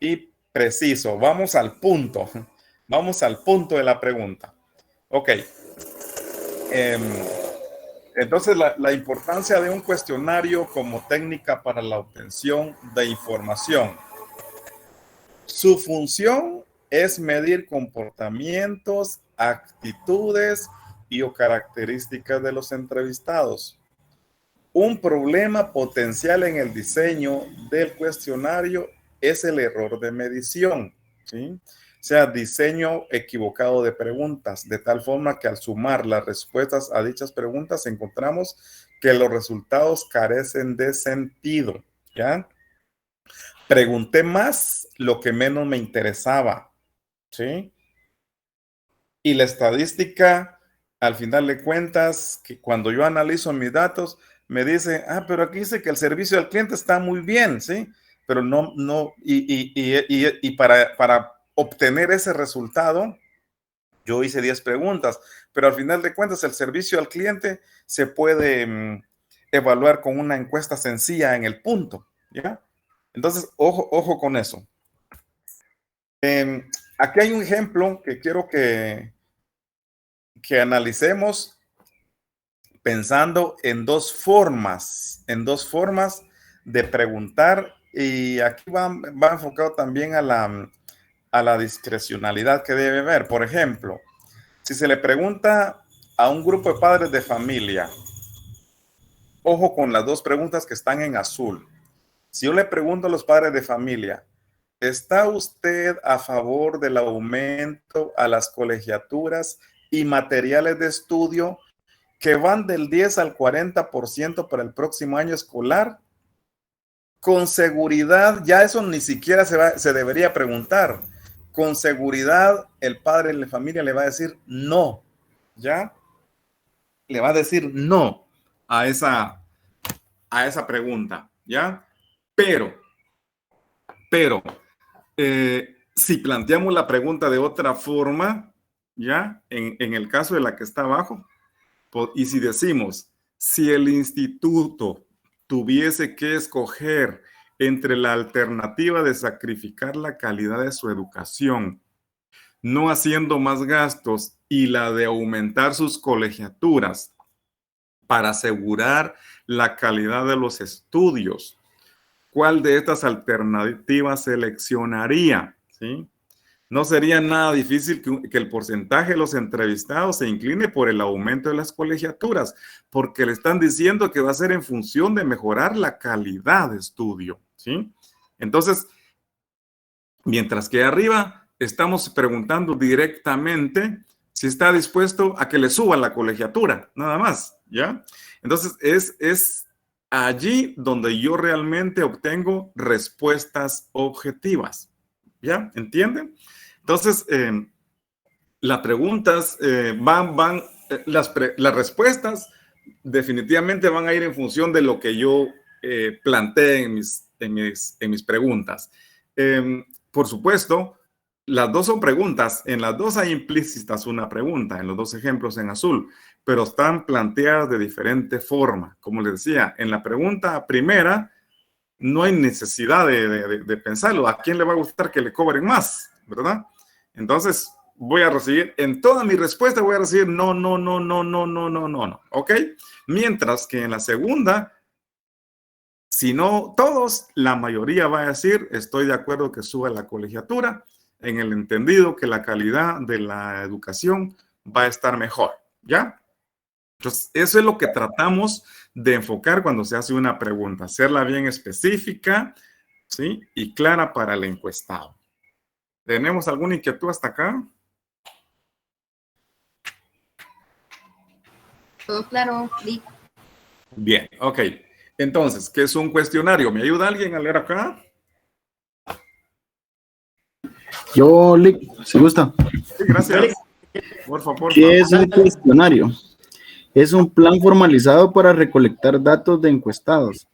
y preciso. Vamos al punto. Vamos al punto de la pregunta. Ok. Entonces, la importancia de un cuestionario como técnica para la obtención de información. Su función es medir comportamientos, actitudes o características de los entrevistados. Un problema potencial en el diseño del cuestionario es el error de medición, ¿sí? O sea, diseño equivocado de preguntas, de tal forma que al sumar las respuestas a dichas preguntas encontramos que los resultados carecen de sentido, ¿ya? Pregunté más lo que menos me interesaba, ¿sí? Y la estadística, al final de cuentas, que cuando yo analizo mis datos, me dice, pero aquí dice que el servicio al cliente está muy bien, ¿sí? Pero y para obtener ese resultado, yo hice 10 preguntas, pero al final de cuentas el servicio al cliente se puede evaluar con una encuesta sencilla en el punto, ¿ya? Entonces, ojo con eso. Aquí hay un ejemplo que quiero que analicemos pensando en dos formas de preguntar, y aquí va enfocado también a la discrecionalidad que debe haber. Por ejemplo, si se le pregunta a un grupo de padres de familia, ojo con las dos preguntas que están en azul. Si yo le pregunto a los padres de familia, ¿está usted a favor del aumento a las colegiaturas y materiales de estudio que van del 10 al 40% para el próximo año escolar? Con seguridad, ya eso ni siquiera se debería preguntar. Con seguridad, el padre de la familia le va a decir no, ¿ya? Le va a decir no a esa pregunta, ¿ya? Pero, si planteamos la pregunta de otra forma, ¿ya? En el caso de la que está abajo, y si decimos, si el instituto tuviese que escoger entre la alternativa de sacrificar la calidad de su educación, no haciendo más gastos, y la de aumentar sus colegiaturas para asegurar la calidad de los estudios, ¿cuál de estas alternativas seleccionaría? ¿Sí? No sería nada difícil que el porcentaje de los entrevistados se incline por el aumento de las colegiaturas, porque le están diciendo que va a ser en función de mejorar la calidad de estudio, ¿sí? Entonces, mientras que arriba estamos preguntando directamente si está dispuesto a que le suban la colegiatura, nada más, ¿ya? Entonces, es allí donde yo realmente obtengo respuestas objetivas, ¿ya? ¿Entienden? Entonces, las preguntas las respuestas definitivamente van a ir en función de lo que yo planteé en mis preguntas. Por supuesto, las dos son preguntas. En las dos hay implícitas una pregunta, en los dos ejemplos en azul, pero están planteadas de diferente forma. Como les decía, en la pregunta primera no hay necesidad de pensarlo. ¿A quién le va a gustar que le cobren más? ¿Verdad? Entonces, voy a recibir, en toda mi respuesta voy a recibir no, no, no, no, no, no, no, no, no, ¿ok? Mientras que en la segunda, si no todos, la mayoría va a decir, estoy de acuerdo que suba la colegiatura, en el entendido que la calidad de la educación va a estar mejor, ¿ya? Entonces, eso es lo que tratamos de enfocar cuando se hace una pregunta, hacerla bien específica, ¿sí? Y clara para el encuestado. ¿Tenemos alguna inquietud hasta acá? Todo claro, Lick. Bien, ok. Entonces, ¿qué es un cuestionario? ¿Me ayuda alguien a leer acá? Yo, Lick, si gusta. Sí, gracias. Por favor. ¿Qué es un cuestionario? Es un plan formalizado para recolectar datos de encuestados.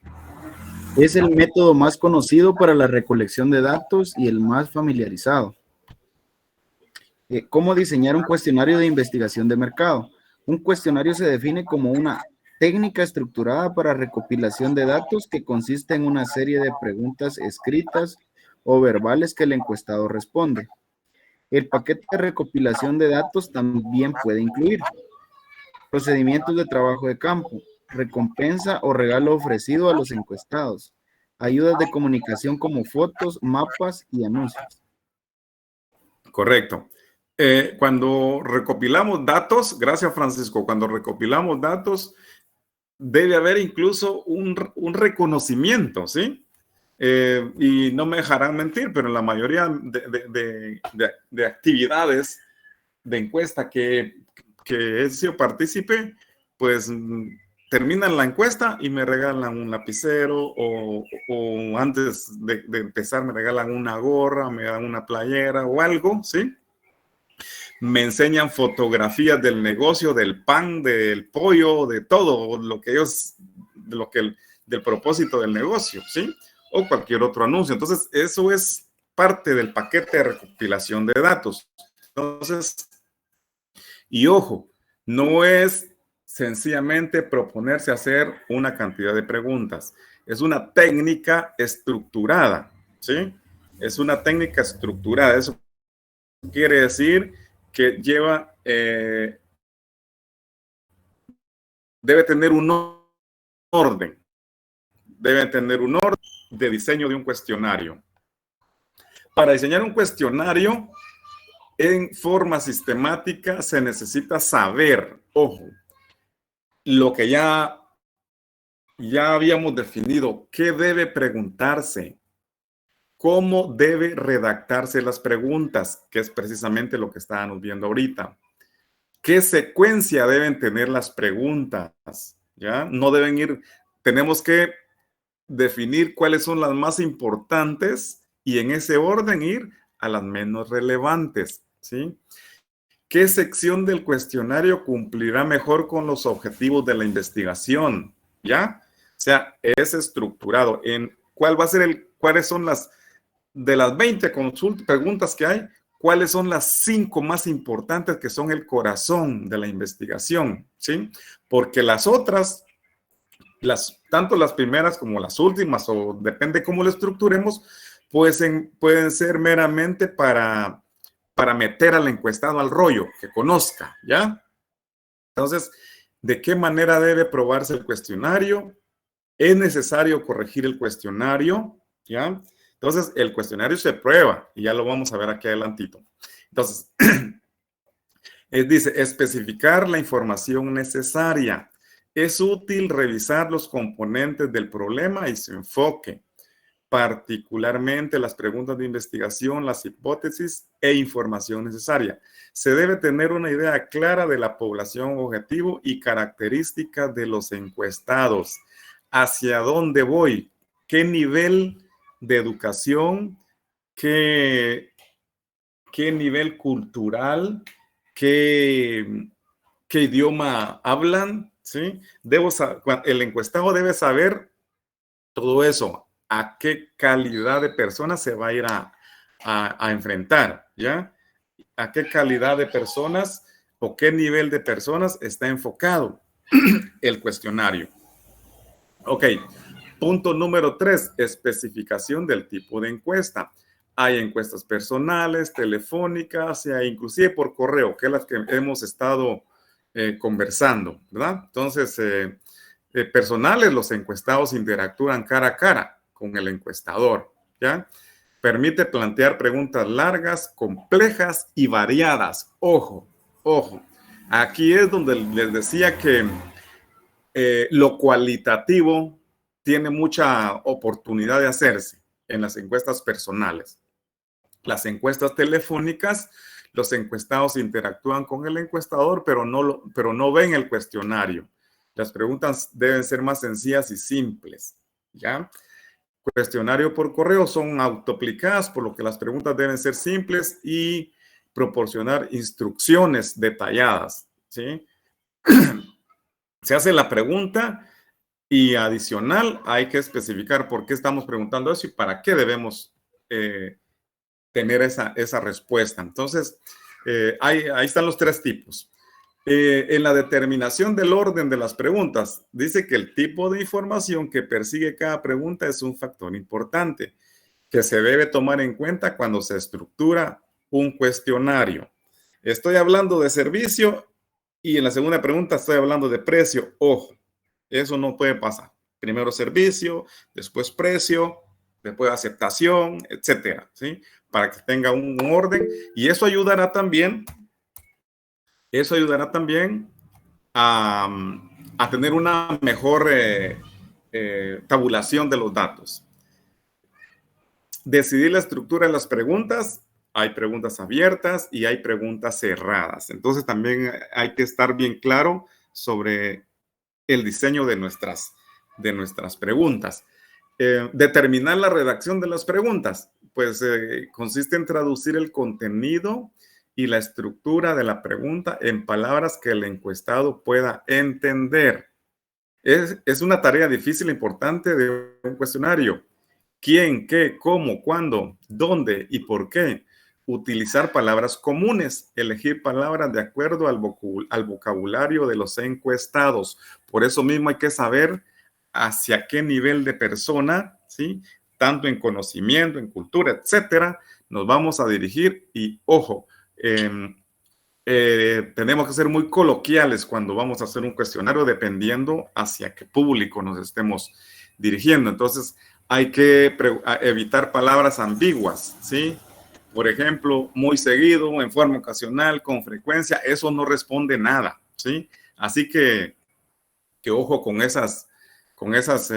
Es el método más conocido para la recolección de datos y el más familiarizado. ¿Cómo diseñar un cuestionario de investigación de mercado? Un cuestionario se define como una técnica estructurada para recopilación de datos que consiste en una serie de preguntas escritas o verbales que el encuestado responde. El paquete de recopilación de datos también puede incluir procedimientos de trabajo de campo, recompensa o regalo ofrecido a los encuestados, ayudas de comunicación como fotos, mapas y anuncios. Correcto. Cuando recopilamos datos, gracias Francisco, cuando recopilamos datos, debe haber incluso un reconocimiento, ¿sí? Y no me dejarán mentir, pero en la mayoría de actividades de encuesta que he sido partícipe, pues terminan la encuesta y me regalan un lapicero o antes de empezar me regalan una gorra, me dan una playera o algo, ¿sí? Me enseñan fotografías del negocio, del pan, del pollo, de todo lo que ellos, del propósito del negocio, ¿sí? O cualquier otro anuncio. Entonces, eso es parte del paquete de recopilación de datos. Entonces, y ojo, no es sencillamente proponerse hacer una cantidad de preguntas. Es una técnica estructurada, ¿sí? Es una técnica estructurada. Eso quiere decir que lleva, debe tener un orden. Debe tener un orden de diseño de un cuestionario. Para diseñar un cuestionario en forma sistemática se necesita saber, ojo, lo que ya habíamos definido, qué debe preguntarse, cómo debe redactarse las preguntas, que es precisamente lo que estábamos viendo ahorita. ¿Qué secuencia deben tener las preguntas? ¿Ya? No deben ir, tenemos que definir cuáles son las más importantes y en ese orden ir a las menos relevantes, ¿sí? ¿Qué sección del cuestionario cumplirá mejor con los objetivos de la investigación? ¿Ya? O sea, es estructurado. ¿Cuál va a ser cuáles son de las 20 preguntas que hay, cuáles son las 5 más importantes que son el corazón de la investigación? ¿Sí? Porque las otras, tanto las primeras como las últimas, o depende cómo lo estructuremos, pues pueden ser meramente para meter al encuestado al rollo, que conozca, ¿ya? Entonces, ¿de qué manera debe probarse el cuestionario? ¿Es necesario corregir el cuestionario? ¿Ya? Entonces, el cuestionario se prueba, y ya lo vamos a ver aquí adelantito. Entonces, dice, especificar la información necesaria. Es útil revisar los componentes del problema y su enfoque, particularmente las preguntas de investigación, las hipótesis e información necesaria. Se debe tener una idea clara de la población objetivo y características de los encuestados. ¿Hacia dónde voy? ¿Qué nivel de educación? ¿Qué nivel cultural? ¿Qué idioma hablan? ¿Sí? El encuestado debe saber todo eso. ¿A qué calidad de personas se va a ir a enfrentar? ¿Ya? ¿A qué calidad de personas o qué nivel de personas está enfocado el cuestionario? Ok. Punto número 3, especificación del tipo de encuesta. Hay encuestas personales, telefónicas e inclusive por correo, que es las que hemos estado conversando, ¿verdad? Entonces, personales, los encuestados interactúan cara a cara con el encuestador, ¿ya? Permite plantear preguntas largas, complejas y variadas. Ojo, ojo. Aquí es donde les decía que lo cualitativo tiene mucha oportunidad de hacerse en las encuestas personales. Las encuestas telefónicas, los encuestados interactúan con el encuestador, pero no ven el cuestionario. Las preguntas deben ser más sencillas y simples, ¿ya? Cuestionario por correo son autoaplicadas, por lo que las preguntas deben ser simples y proporcionar instrucciones detalladas, ¿sí? Se hace la pregunta y adicional hay que especificar por qué estamos preguntando eso y para qué debemos tener esa respuesta. Entonces, ahí están los 3 tipos. En la determinación del orden de las preguntas, dice que el tipo de información que persigue cada pregunta es un factor importante que se debe tomar en cuenta cuando se estructura un cuestionario. Estoy hablando de servicio y en la segunda pregunta estoy hablando de precio. Ojo, eso no puede pasar. Primero servicio, después precio, después aceptación, etcétera, ¿sí? Para que tenga un orden y eso ayudará también a tener una mejor tabulación de los datos. Decidir la estructura de las preguntas. Hay preguntas abiertas y hay preguntas cerradas. Entonces también hay que estar bien claro sobre el diseño de nuestras preguntas. Determinar la redacción de las preguntas, pues consiste en traducir el contenido y la estructura de la pregunta en palabras que el encuestado pueda entender. Es una tarea difícil e importante de un cuestionario. ¿Quién, qué, cómo, cuándo, dónde y por qué? Utilizar palabras comunes, elegir palabras de acuerdo al vocabulario de los encuestados. Por eso mismo hay que saber hacia qué nivel de persona, ¿sí? Tanto en conocimiento, en cultura, etcétera, nos vamos a dirigir y, ojo, tenemos que ser muy coloquiales cuando vamos a hacer un cuestionario dependiendo hacia qué público nos estemos dirigiendo. Entonces, hay que evitar palabras ambiguas, ¿sí? Por ejemplo, muy seguido, en forma ocasional, con frecuencia, eso no responde nada, ¿sí? Así que ojo con esas con esas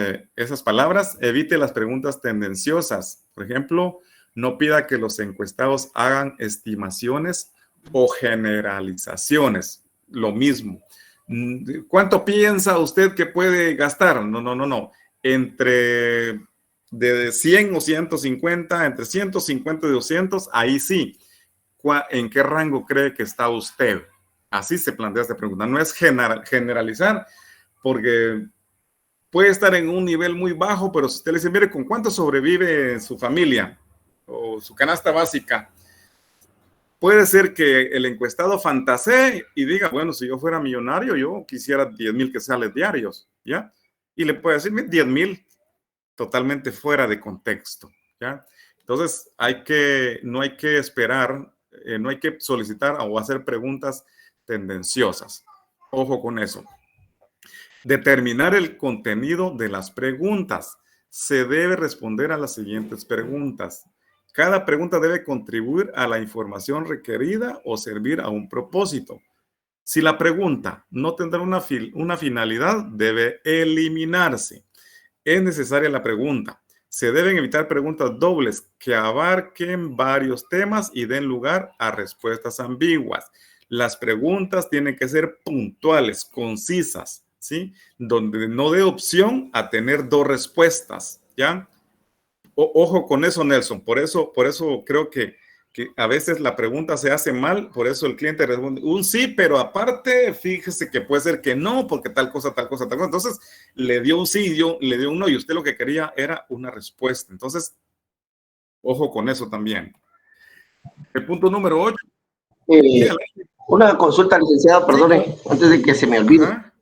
palabras. Evite las preguntas tendenciosas. Por ejemplo, no pida que los encuestados hagan estimaciones o generalizaciones. Lo mismo. ¿Cuánto piensa usted que puede gastar? No. Entre de 100 o 150, entre 150 y 200, ahí sí. ¿En qué rango cree que está usted? Así se plantea esta pregunta. No es generalizar, porque puede estar en un nivel muy bajo, pero si usted le dice, mire, ¿con cuánto sobrevive su familia o su canasta básica? Puede ser que el encuestado fantasee y diga, bueno, si yo fuera millonario, yo quisiera 10,000 quetzales diarios, ¿ya? Y le puede decir 10,000 totalmente fuera de contexto, ¿ya? Entonces, no hay que esperar, no hay que solicitar o hacer preguntas tendenciosas. Ojo con eso. Determinar el contenido de las preguntas. Se debe responder a las siguientes preguntas. Cada pregunta debe contribuir a la información requerida o servir a un propósito. Si la pregunta no tendrá una finalidad, debe eliminarse. Es necesaria la pregunta. Se deben evitar preguntas dobles que abarquen varios temas y den lugar a respuestas ambiguas. Las preguntas tienen que ser puntuales, concisas, ¿sí? Donde no dé opción a tener dos respuestas, ¿ya? Ojo con eso, Nelson. Por eso creo que a veces la pregunta se hace mal, por eso el cliente responde un sí, pero aparte, fíjese que puede ser que no, porque tal cosa. Entonces, le dio un sí, le dio un no, y usted lo que quería era una respuesta. Entonces, ojo con eso también. El punto número 8. Una consulta, licenciado, perdone, antes de que se me olvide. Ajá.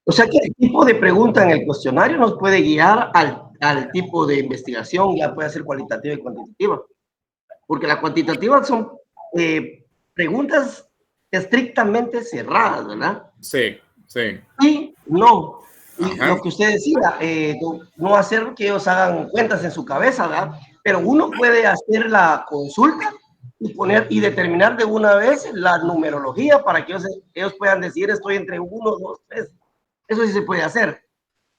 O sea que el tipo de pregunta en el cuestionario nos puede guiar al tipo de investigación, ya puede ser cualitativa y cuantitativa. Porque la cuantitativa son preguntas estrictamente cerradas, ¿verdad? Sí. Y no. Y lo que usted decía, no hacer que ellos hagan cuentas en su cabeza, ¿verdad? Pero uno puede hacer la consulta y determinar de una vez la numerología para que ellos puedan decir estoy entre 1, 2, 3. Eso sí se puede hacer.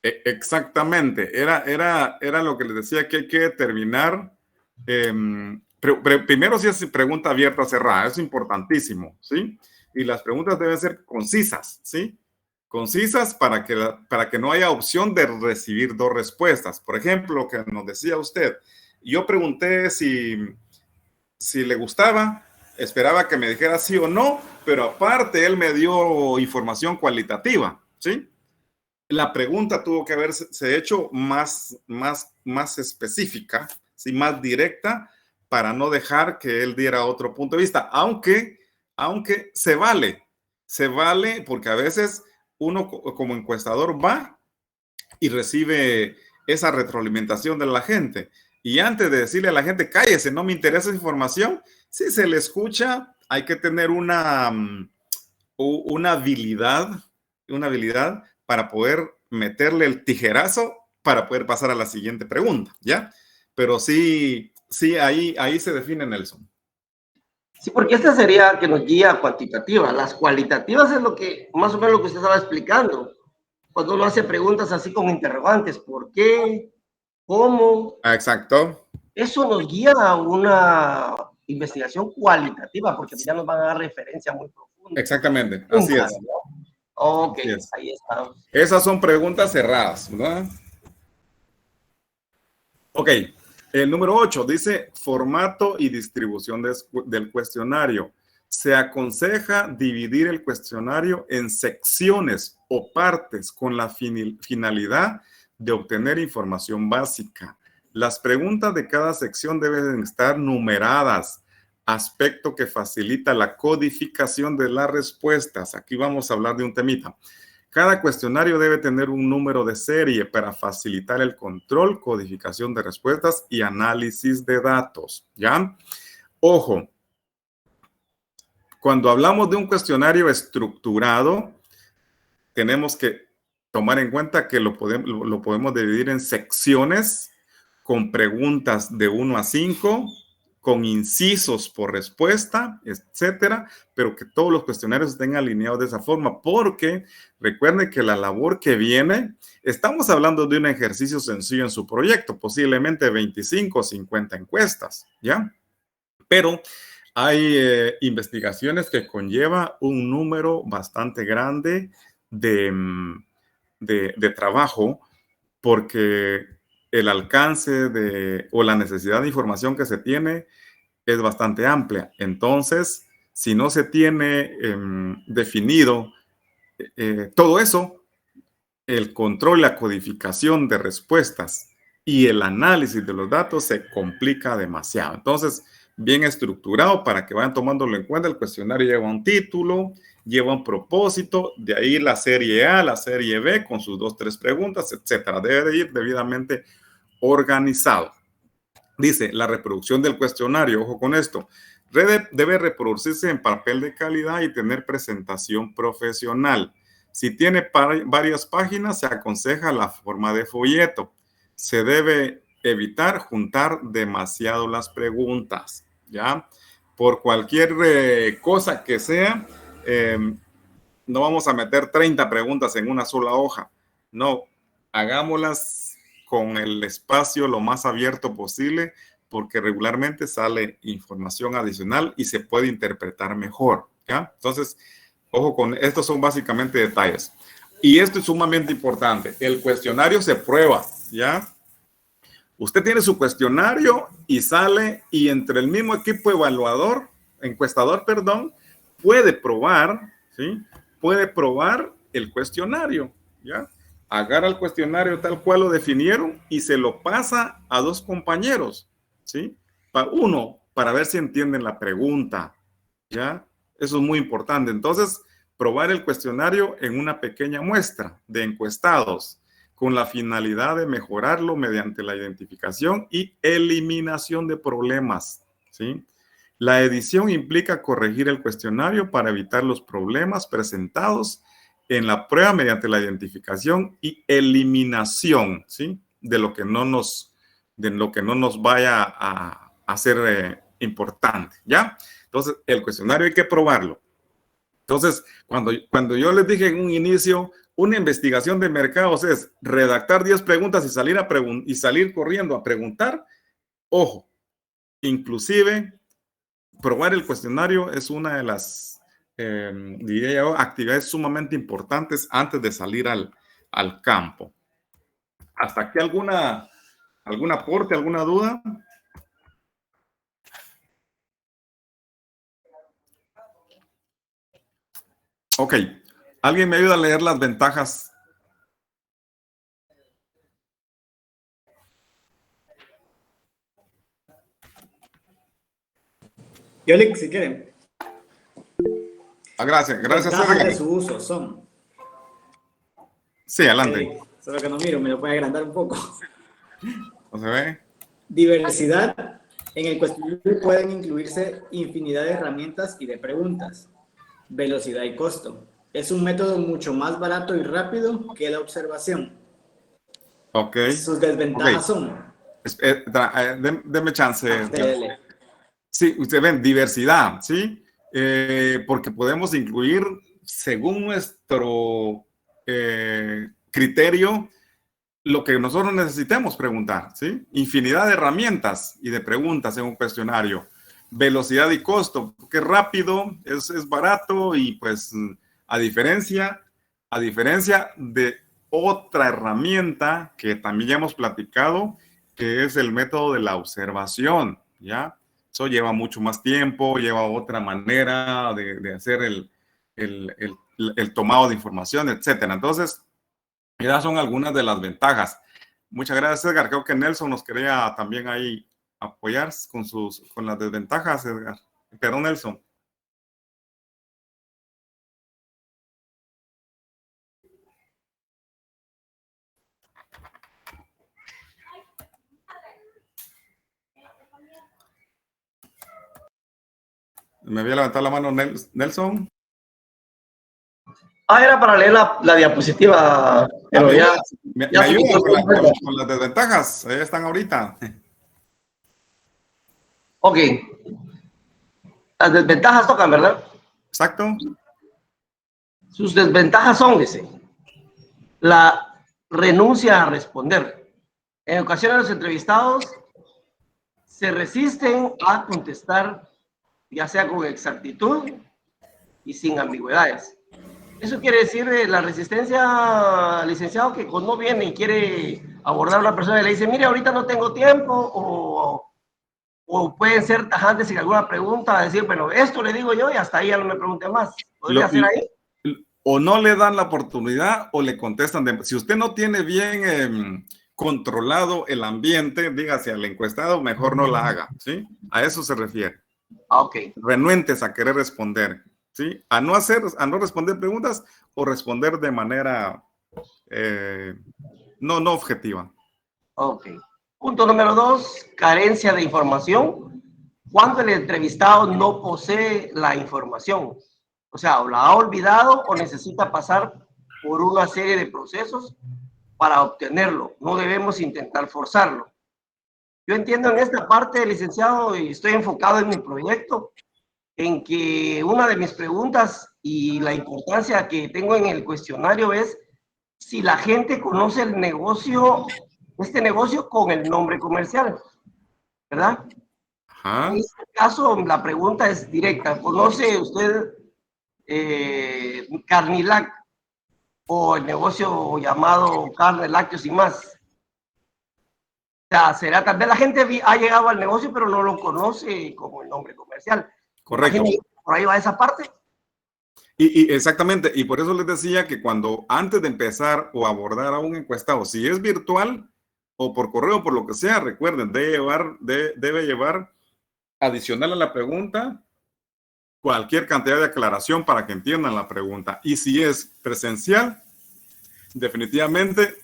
Exactamente. Era lo que les decía, que hay que determinar. Primero, si es pregunta abierta o cerrada, es importantísimo, ¿sí? Y las preguntas deben ser concisas, ¿sí? Concisas para que no haya opción de recibir dos respuestas. Por ejemplo, lo que nos decía usted, yo pregunté si le gustaba, esperaba que me dijera sí o no, pero aparte él me dio información cualitativa, ¿sí? La pregunta tuvo que haberse hecho más específica, ¿sí? Más directa, para no dejar que él diera otro punto de vista, aunque se vale porque a veces uno como encuestador va y recibe esa retroalimentación de la gente, y antes de decirle a la gente, cállese, no me interesa esa información, si se le escucha, hay que tener una habilidad para poder meterle el tijerazo para poder pasar a la siguiente pregunta, ¿ya? Pero sí, ahí se define, Nelson. Sí, porque esta sería que nos guía cuantitativa. Las cualitativas es lo que, más o menos lo que usted estaba explicando. Cuando uno hace preguntas así como interrogantes, ¿por qué? ¿Cómo? Exacto. Eso nos guía a una investigación cualitativa, porque ya nos van a dar referencia muy profunda. Exactamente, así es. Ok, ahí está. Esas son preguntas cerradas, ¿verdad? Ok, el número 8 dice formato y distribución del cuestionario. Se aconseja dividir el cuestionario en secciones o partes con la finalidad de obtener información básica. Las preguntas de cada sección deben estar numeradas, aspecto que facilita la codificación de las respuestas. Aquí vamos a hablar de un temita. Cada cuestionario debe tener un número de serie para facilitar el control, codificación de respuestas y análisis de datos, ¿ya? Ojo, cuando hablamos de un cuestionario estructurado, tenemos que tomar en cuenta que lo podemos dividir en secciones con preguntas de 1 a 5, con incisos por respuesta, etcétera, pero que todos los cuestionarios estén alineados de esa forma, porque recuerden que la labor que viene, estamos hablando de un ejercicio sencillo en su proyecto, posiblemente 25 o 50 encuestas, ¿ya? Pero hay investigaciones que conlleva un número bastante grande de trabajo, porque el alcance o la necesidad de información que se tiene es bastante amplia. Entonces, si no se tiene definido todo eso, el control, la codificación de respuestas y el análisis de los datos se complica demasiado. Entonces, bien estructurado para que vayan tomándolo en cuenta. El cuestionario lleva un título, lleva un propósito, de ahí la serie A, la serie B, con sus 2, 3 preguntas, etcétera. Debe de ir debidamente organizado. Dice, la reproducción del cuestionario, ojo con esto, debe reproducirse en papel de calidad y tener presentación profesional. Si tiene varias páginas, se aconseja la forma de folleto. Se debe evitar juntar demasiado las preguntas, ¿ya? Por cualquier cosa que sea, no vamos a meter 30 preguntas en una sola hoja. No, hagámoslas con el espacio lo más abierto posible, porque regularmente sale información adicional y se puede interpretar mejor, ¿ya? Entonces, ojo con estos, son básicamente detalles. Y esto es sumamente importante. El cuestionario se prueba, ¿ya? Usted tiene su cuestionario y sale, y entre el mismo equipo encuestador, puede probar, ¿sí? Puede probar el cuestionario, ¿ya? Agarra el cuestionario tal cual lo definieron y se lo pasa a 2 compañeros, ¿sí? Uno, para ver si entienden la pregunta, ¿ya? Eso es muy importante. Entonces, probar el cuestionario en una pequeña muestra de encuestados, con la finalidad de mejorarlo mediante la identificación y eliminación de problemas, ¿sí? La edición implica corregir el cuestionario para evitar los problemas presentados en la prueba mediante la identificación y eliminación, ¿sí? De lo que no nos vaya a ser importante, ¿ya? Entonces, el cuestionario hay que probarlo. Entonces, cuando yo les dije en un inicio, una investigación de mercados es redactar 10 preguntas y salir corriendo a preguntar, ojo, inclusive probar el cuestionario es una de las, diría yo, actividades sumamente importantes antes de salir al campo. ¿Hasta aquí algún aporte, alguna duda? Ok. ¿Alguien me ayuda a leer las ventajas? Yolick, si quieren. Gracias. Ventajas de su uso son. Sí, adelante. Solo que no miro, me lo puede agrandar un poco. ¿No se ve? Diversidad. En el cuestionario pueden incluirse infinidad de herramientas y de preguntas. Velocidad y costo. Es un método mucho más barato y rápido que la observación. Ok. Sus desventajas son. Deme chance. Sí, ustedes ven, diversidad, ¿sí? Porque podemos incluir, según nuestro criterio, lo que nosotros necesitemos preguntar, ¿sí? Infinidad de herramientas y de preguntas en un cuestionario. Velocidad y costo, porque rápido, es barato y pues a diferencia de otra herramienta que también ya hemos platicado, que es el método de la observación, ¿ya? Eso lleva mucho más tiempo, lleva otra manera de hacer el tomado de información, etcétera. Entonces, esas son algunas de las ventajas. Muchas gracias, Edgar. Creo que Nelson nos quería también ahí apoyar con las desventajas, Edgar. Perdón, Nelson. Me había levantado la mano Nelson. Era para leer la diapositiva. Pero me ayuda con las desventajas. Ahí están ahorita. Ok. Las desventajas tocan, ¿verdad? Exacto. Sus desventajas son, dice, la renuncia a responder. En ocasiones los entrevistados se resisten a contestar, ya sea con exactitud y sin ambigüedades. Eso quiere decir la resistencia, licenciado, que cuando viene y quiere abordar a una persona y le dice, mire, ahorita no tengo tiempo, o pueden ser tajantes en alguna pregunta, decir, bueno, esto le digo yo y hasta ahí ya no me pregunte más. ¿Podría ser ahí? O no le dan la oportunidad o le contestan. Si usted no tiene bien controlado el ambiente, dígase al encuestado, mejor no la haga, ¿sí? A eso se refiere. Ok. Renuentes a querer responder, ¿sí? A no responder preguntas o responder de manera no objetiva. Ok. Punto número 2, carencia de información. Cuando el entrevistado no posee la información, o sea, o la ha olvidado o necesita pasar por una serie de procesos para obtenerlo. No debemos intentar forzarlo. Yo entiendo en esta parte, licenciado, y estoy enfocado en mi proyecto, en que una de mis preguntas y la importancia que tengo en el cuestionario es si la gente conoce el negocio, este negocio con el nombre comercial, ¿verdad? Ajá. En este caso, la pregunta es directa. ¿Conoce usted Carnilac o el negocio llamado Carne, Lácteos y más? O sea, será, tal vez la gente ha llegado al negocio, pero no lo conoce como el nombre comercial. Correcto. Por ahí va esa parte. Y exactamente, y por eso les decía que cuando antes de empezar o abordar a un encuestado, si es virtual o por correo, por lo que sea, recuerden, debe llevar adicional a la pregunta cualquier cantidad de aclaración para que entiendan la pregunta. Y si es presencial, definitivamente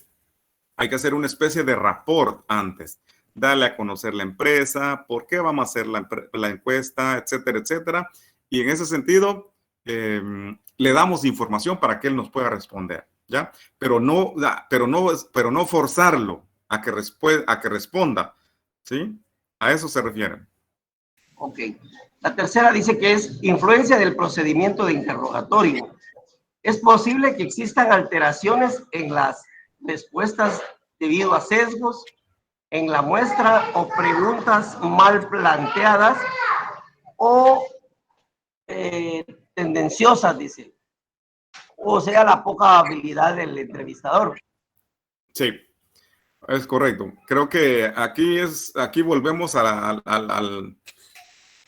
hay que hacer una especie de rapport antes. Darle a conocer la empresa, por qué vamos a hacer la encuesta, etcétera, etcétera. Y en ese sentido, le damos información para que él nos pueda responder, ¿ya? Pero no forzarlo a que responda, ¿sí? A eso se refiere. Ok. La tercera dice que es influencia del procedimiento de interrogatorio. ¿Es posible que existan alteraciones en las respuestas debido a sesgos en la muestra o preguntas mal planteadas o tendenciosas, dice? O sea, la poca habilidad del entrevistador. Sí, es correcto. Creo que aquí volvemos a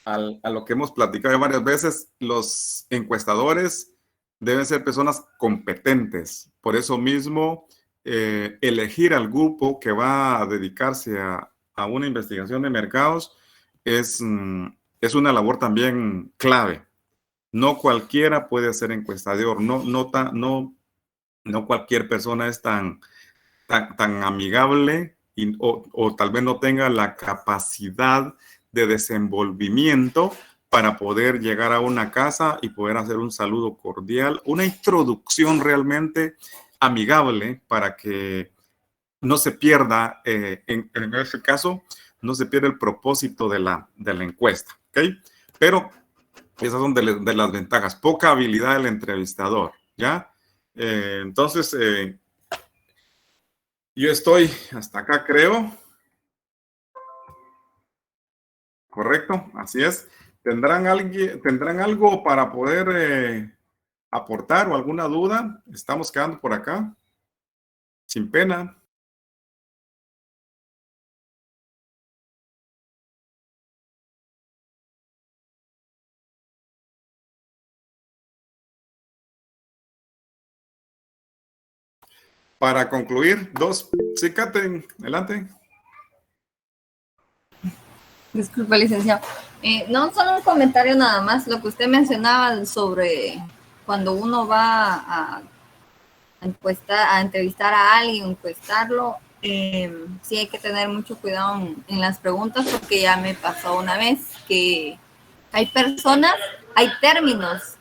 lo que hemos platicado varias veces. Los encuestadores deben ser personas competentes. Por eso mismo, elegir al grupo que va a dedicarse a una investigación de mercados es una labor también clave. No cualquiera puede ser encuestador, no cualquier persona es tan amigable o tal vez no tenga la capacidad de desenvolvimiento para poder llegar a una casa y poder hacer un saludo cordial, una introducción realmente amigable para que no se pierda, en ese caso, no se pierda el propósito de la encuesta, ¿ok? Pero esas son de las ventajas. Poca habilidad del entrevistador, ¿ya? Entonces, yo estoy hasta acá, creo. Correcto, así es. ¿Tendrán algo para poder aportar o alguna duda? Estamos quedando por acá. Sin pena. Para concluir, sí, Catherine, adelante. Disculpa, licenciado. No, solo un comentario nada más. Lo que usted mencionaba sobre cuando uno va a entrevistar a alguien, encuestarlo, sí hay que tener mucho cuidado en las preguntas, porque ya me pasó una vez que hay términos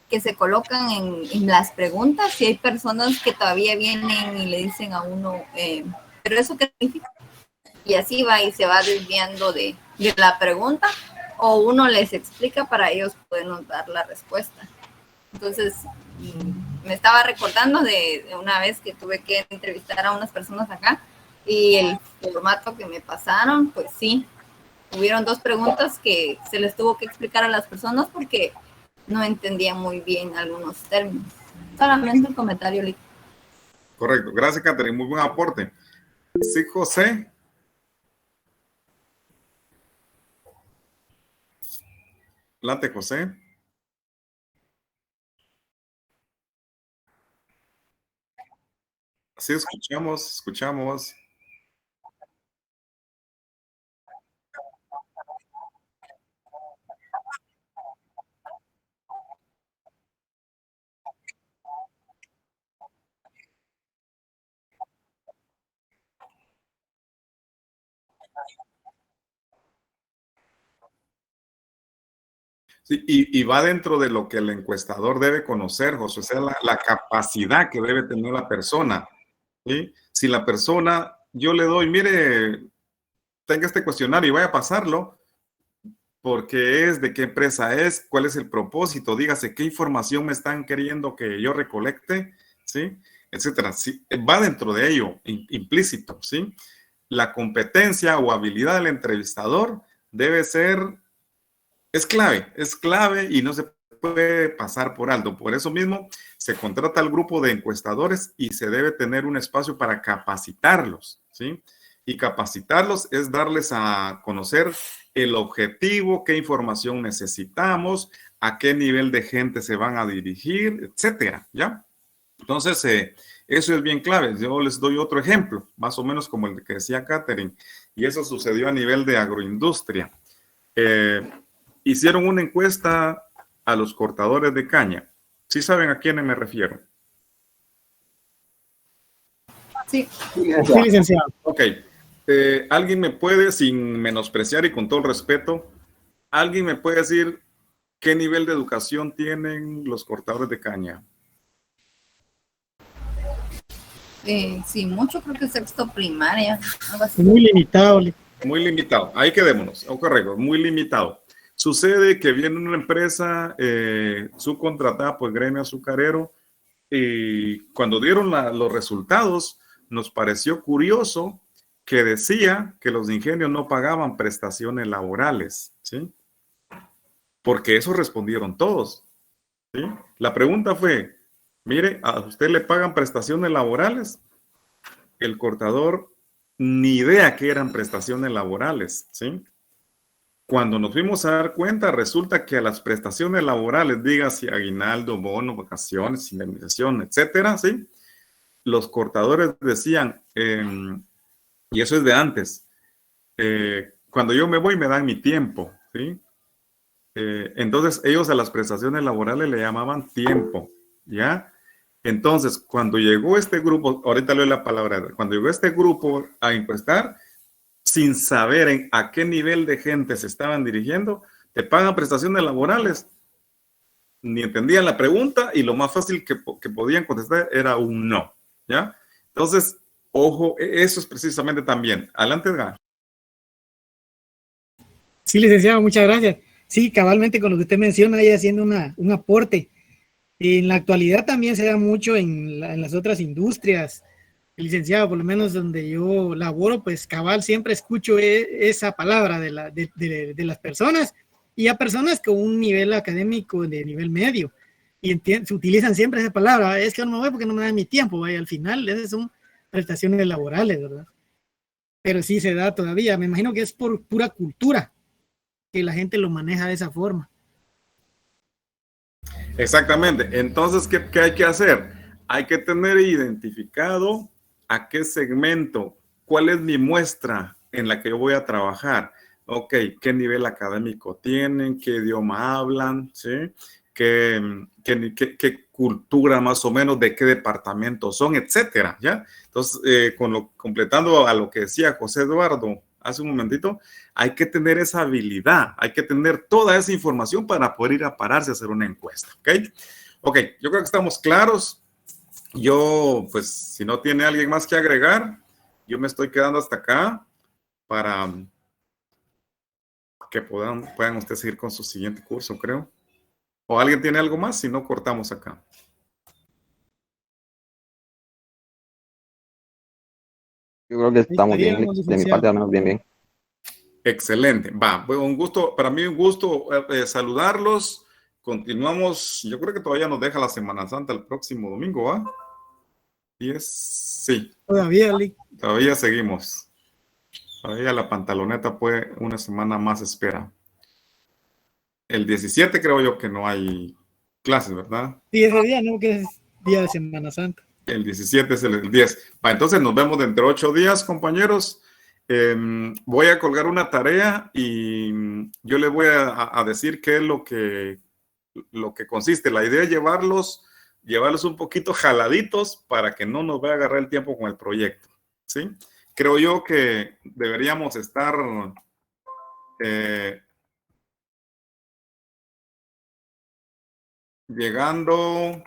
que se colocan en las preguntas y hay personas que todavía vienen y le dicen a uno, pero ¿eso qué significa? Y así va y se va desviando de de la pregunta o uno les explica para ellos podernos dar la respuesta. Entonces, me estaba recordando de una vez que tuve que entrevistar a unas personas acá y el formato que me pasaron, pues sí, hubieron 2 preguntas que se les tuvo que explicar a las personas porque no entendían muy bien algunos términos. Solamente un comentario, Lick. Correcto. Gracias, Catherine. Muy buen aporte. Sí, José. Late, José. Sí, escuchamos. Sí, y va dentro de lo que el encuestador debe conocer, José, o sea, la capacidad que debe tener la persona. ¿Sí? Si la persona, yo le doy, mire, tenga este cuestionario y vaya a pasarlo, porque es, de qué empresa es, cuál es el propósito, dígase qué información me están queriendo que yo recolecte, ¿sí? Etcétera. Sí, va dentro de ello, implícito, ¿sí? La competencia o habilidad del entrevistador debe ser, es clave y no se puede pasar por alto. Por eso mismo se contrata al grupo de encuestadores y se debe tener un espacio para capacitarlos, ¿sí? Y capacitarlos es darles a conocer el objetivo, qué información necesitamos, a qué nivel de gente se van a dirigir, etcétera, ¿ya? Entonces, eso es bien clave. Yo les doy otro ejemplo, más o menos como el que decía Catherine, y eso sucedió a nivel de agroindustria. Hicieron una encuesta a los cortadores de caña. ¿Sí saben a quiénes me refiero? Sí. Sí, licenciado. Ok. ¿Alguien me puede, sin menospreciar y con todo el respeto, alguien me puede decir qué nivel de educación tienen los cortadores de caña? Sí, mucho, creo que 6º primaria. Algo así. Muy limitado. Muy limitado. Ahí quedémonos. Correcto, muy limitado. Sucede que viene una empresa subcontratada por el gremio azucarero y cuando dieron los resultados nos pareció curioso que decía que los ingenios no pagaban prestaciones laborales, ¿sí? Porque eso respondieron todos, ¿sí? La pregunta fue, mire, ¿a usted le pagan prestaciones laborales? El cortador ni idea que eran prestaciones laborales, ¿sí? Cuando nos fuimos a dar cuenta, resulta que a las prestaciones laborales, dígase aguinaldo, bono, vacaciones, indemnización, etcétera, ¿sí? Los cortadores decían, y eso es de antes, cuando yo me voy me dan mi tiempo, ¿sí? Entonces ellos a las prestaciones laborales le llamaban tiempo, ¿ya? Entonces, cuando llegó este grupo, ahorita leo la palabra, cuando llegó este grupo a encuestar, sin saber a qué nivel de gente se estaban dirigiendo, te pagan prestaciones laborales. Ni entendían la pregunta y lo más fácil que podían contestar era un no, ¿ya? Entonces, ojo, eso es precisamente también. Adelante, Edgar. Sí, licenciado, muchas gracias. Sí, cabalmente con lo que usted menciona, ahí haciendo un aporte. En la actualidad también se da mucho en las otras industrias. Licenciado, por lo menos donde yo laboro, pues cabal siempre escucho esa palabra de las personas y a personas con un nivel académico de nivel medio. Y se utilizan siempre esa palabra, es que no me voy porque no me dan mi tiempo, vaya, al final esas son prestaciones laborales, ¿verdad? Pero sí se da todavía, me imagino que es por pura cultura que la gente lo maneja de esa forma. Exactamente. Entonces, ¿qué hay que hacer? Hay que tener identificado a qué segmento, cuál es mi muestra en la que yo voy a trabajar. Ok, qué nivel académico tienen, qué idioma hablan, ¿sí? Qué cultura más o menos, de qué departamento son, etcétera, ¿ya? Entonces, completando a lo que decía José Eduardo hace un momentito, hay que tener esa habilidad, hay que tener toda esa información para poder ir a pararse a hacer una encuesta, ¿ok? Ok, yo creo que estamos claros. Yo, pues, si no tiene alguien más que agregar, yo me estoy quedando hasta acá para que puedan ustedes seguir con su siguiente curso, creo. ¿O alguien tiene algo más? Si no, cortamos acá. Yo creo que estamos bien, de mi parte al menos bien. Excelente. Va, bueno, un gusto, para mí un gusto saludarlos. Continuamos, yo creo que todavía nos deja la Semana Santa el próximo domingo, ¿va? Sí. Todavía, Lick. Todavía seguimos. Todavía la pantaloneta puede una semana más espera. El 17 creo yo que no hay clases, ¿verdad? Sí, ese día, ¿no? Que es día de Semana Santa. El 17 es el 10. Entonces nos vemos dentro de 8 días, compañeros. Voy a colgar una tarea y yo les voy a decir qué es lo que consiste. La idea es llevarlos un poquito jaladitos para que no nos vaya a agarrar el tiempo con el proyecto, ¿sí? Creo yo que deberíamos estar llegando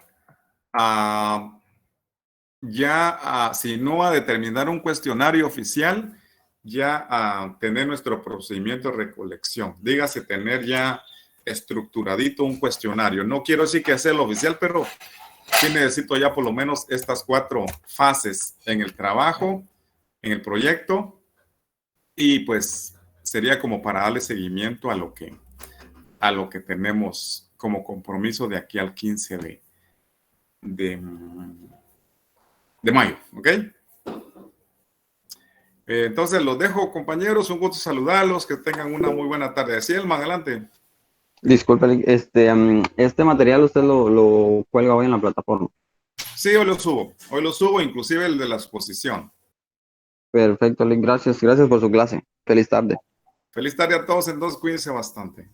si no a determinar un cuestionario oficial, ya a tener nuestro procedimiento de recolección. Dígase tener ya estructuradito un cuestionario. No quiero decir que sea el oficial, pero sí necesito ya por lo menos estas 4 fases en el trabajo, en el proyecto, y pues sería como para darle seguimiento a lo que tenemos como compromiso de aquí al 15 de mayo, ¿ok? Entonces los dejo, compañeros, un gusto saludarlos, que tengan una muy buena tarde. Cielman, adelante. Disculpe, este material usted lo cuelga hoy en la plataforma. Sí, hoy lo subo, inclusive el de la exposición. Perfecto, Lick, gracias por su clase. Feliz tarde. Feliz tarde a todos, entonces cuídense bastante.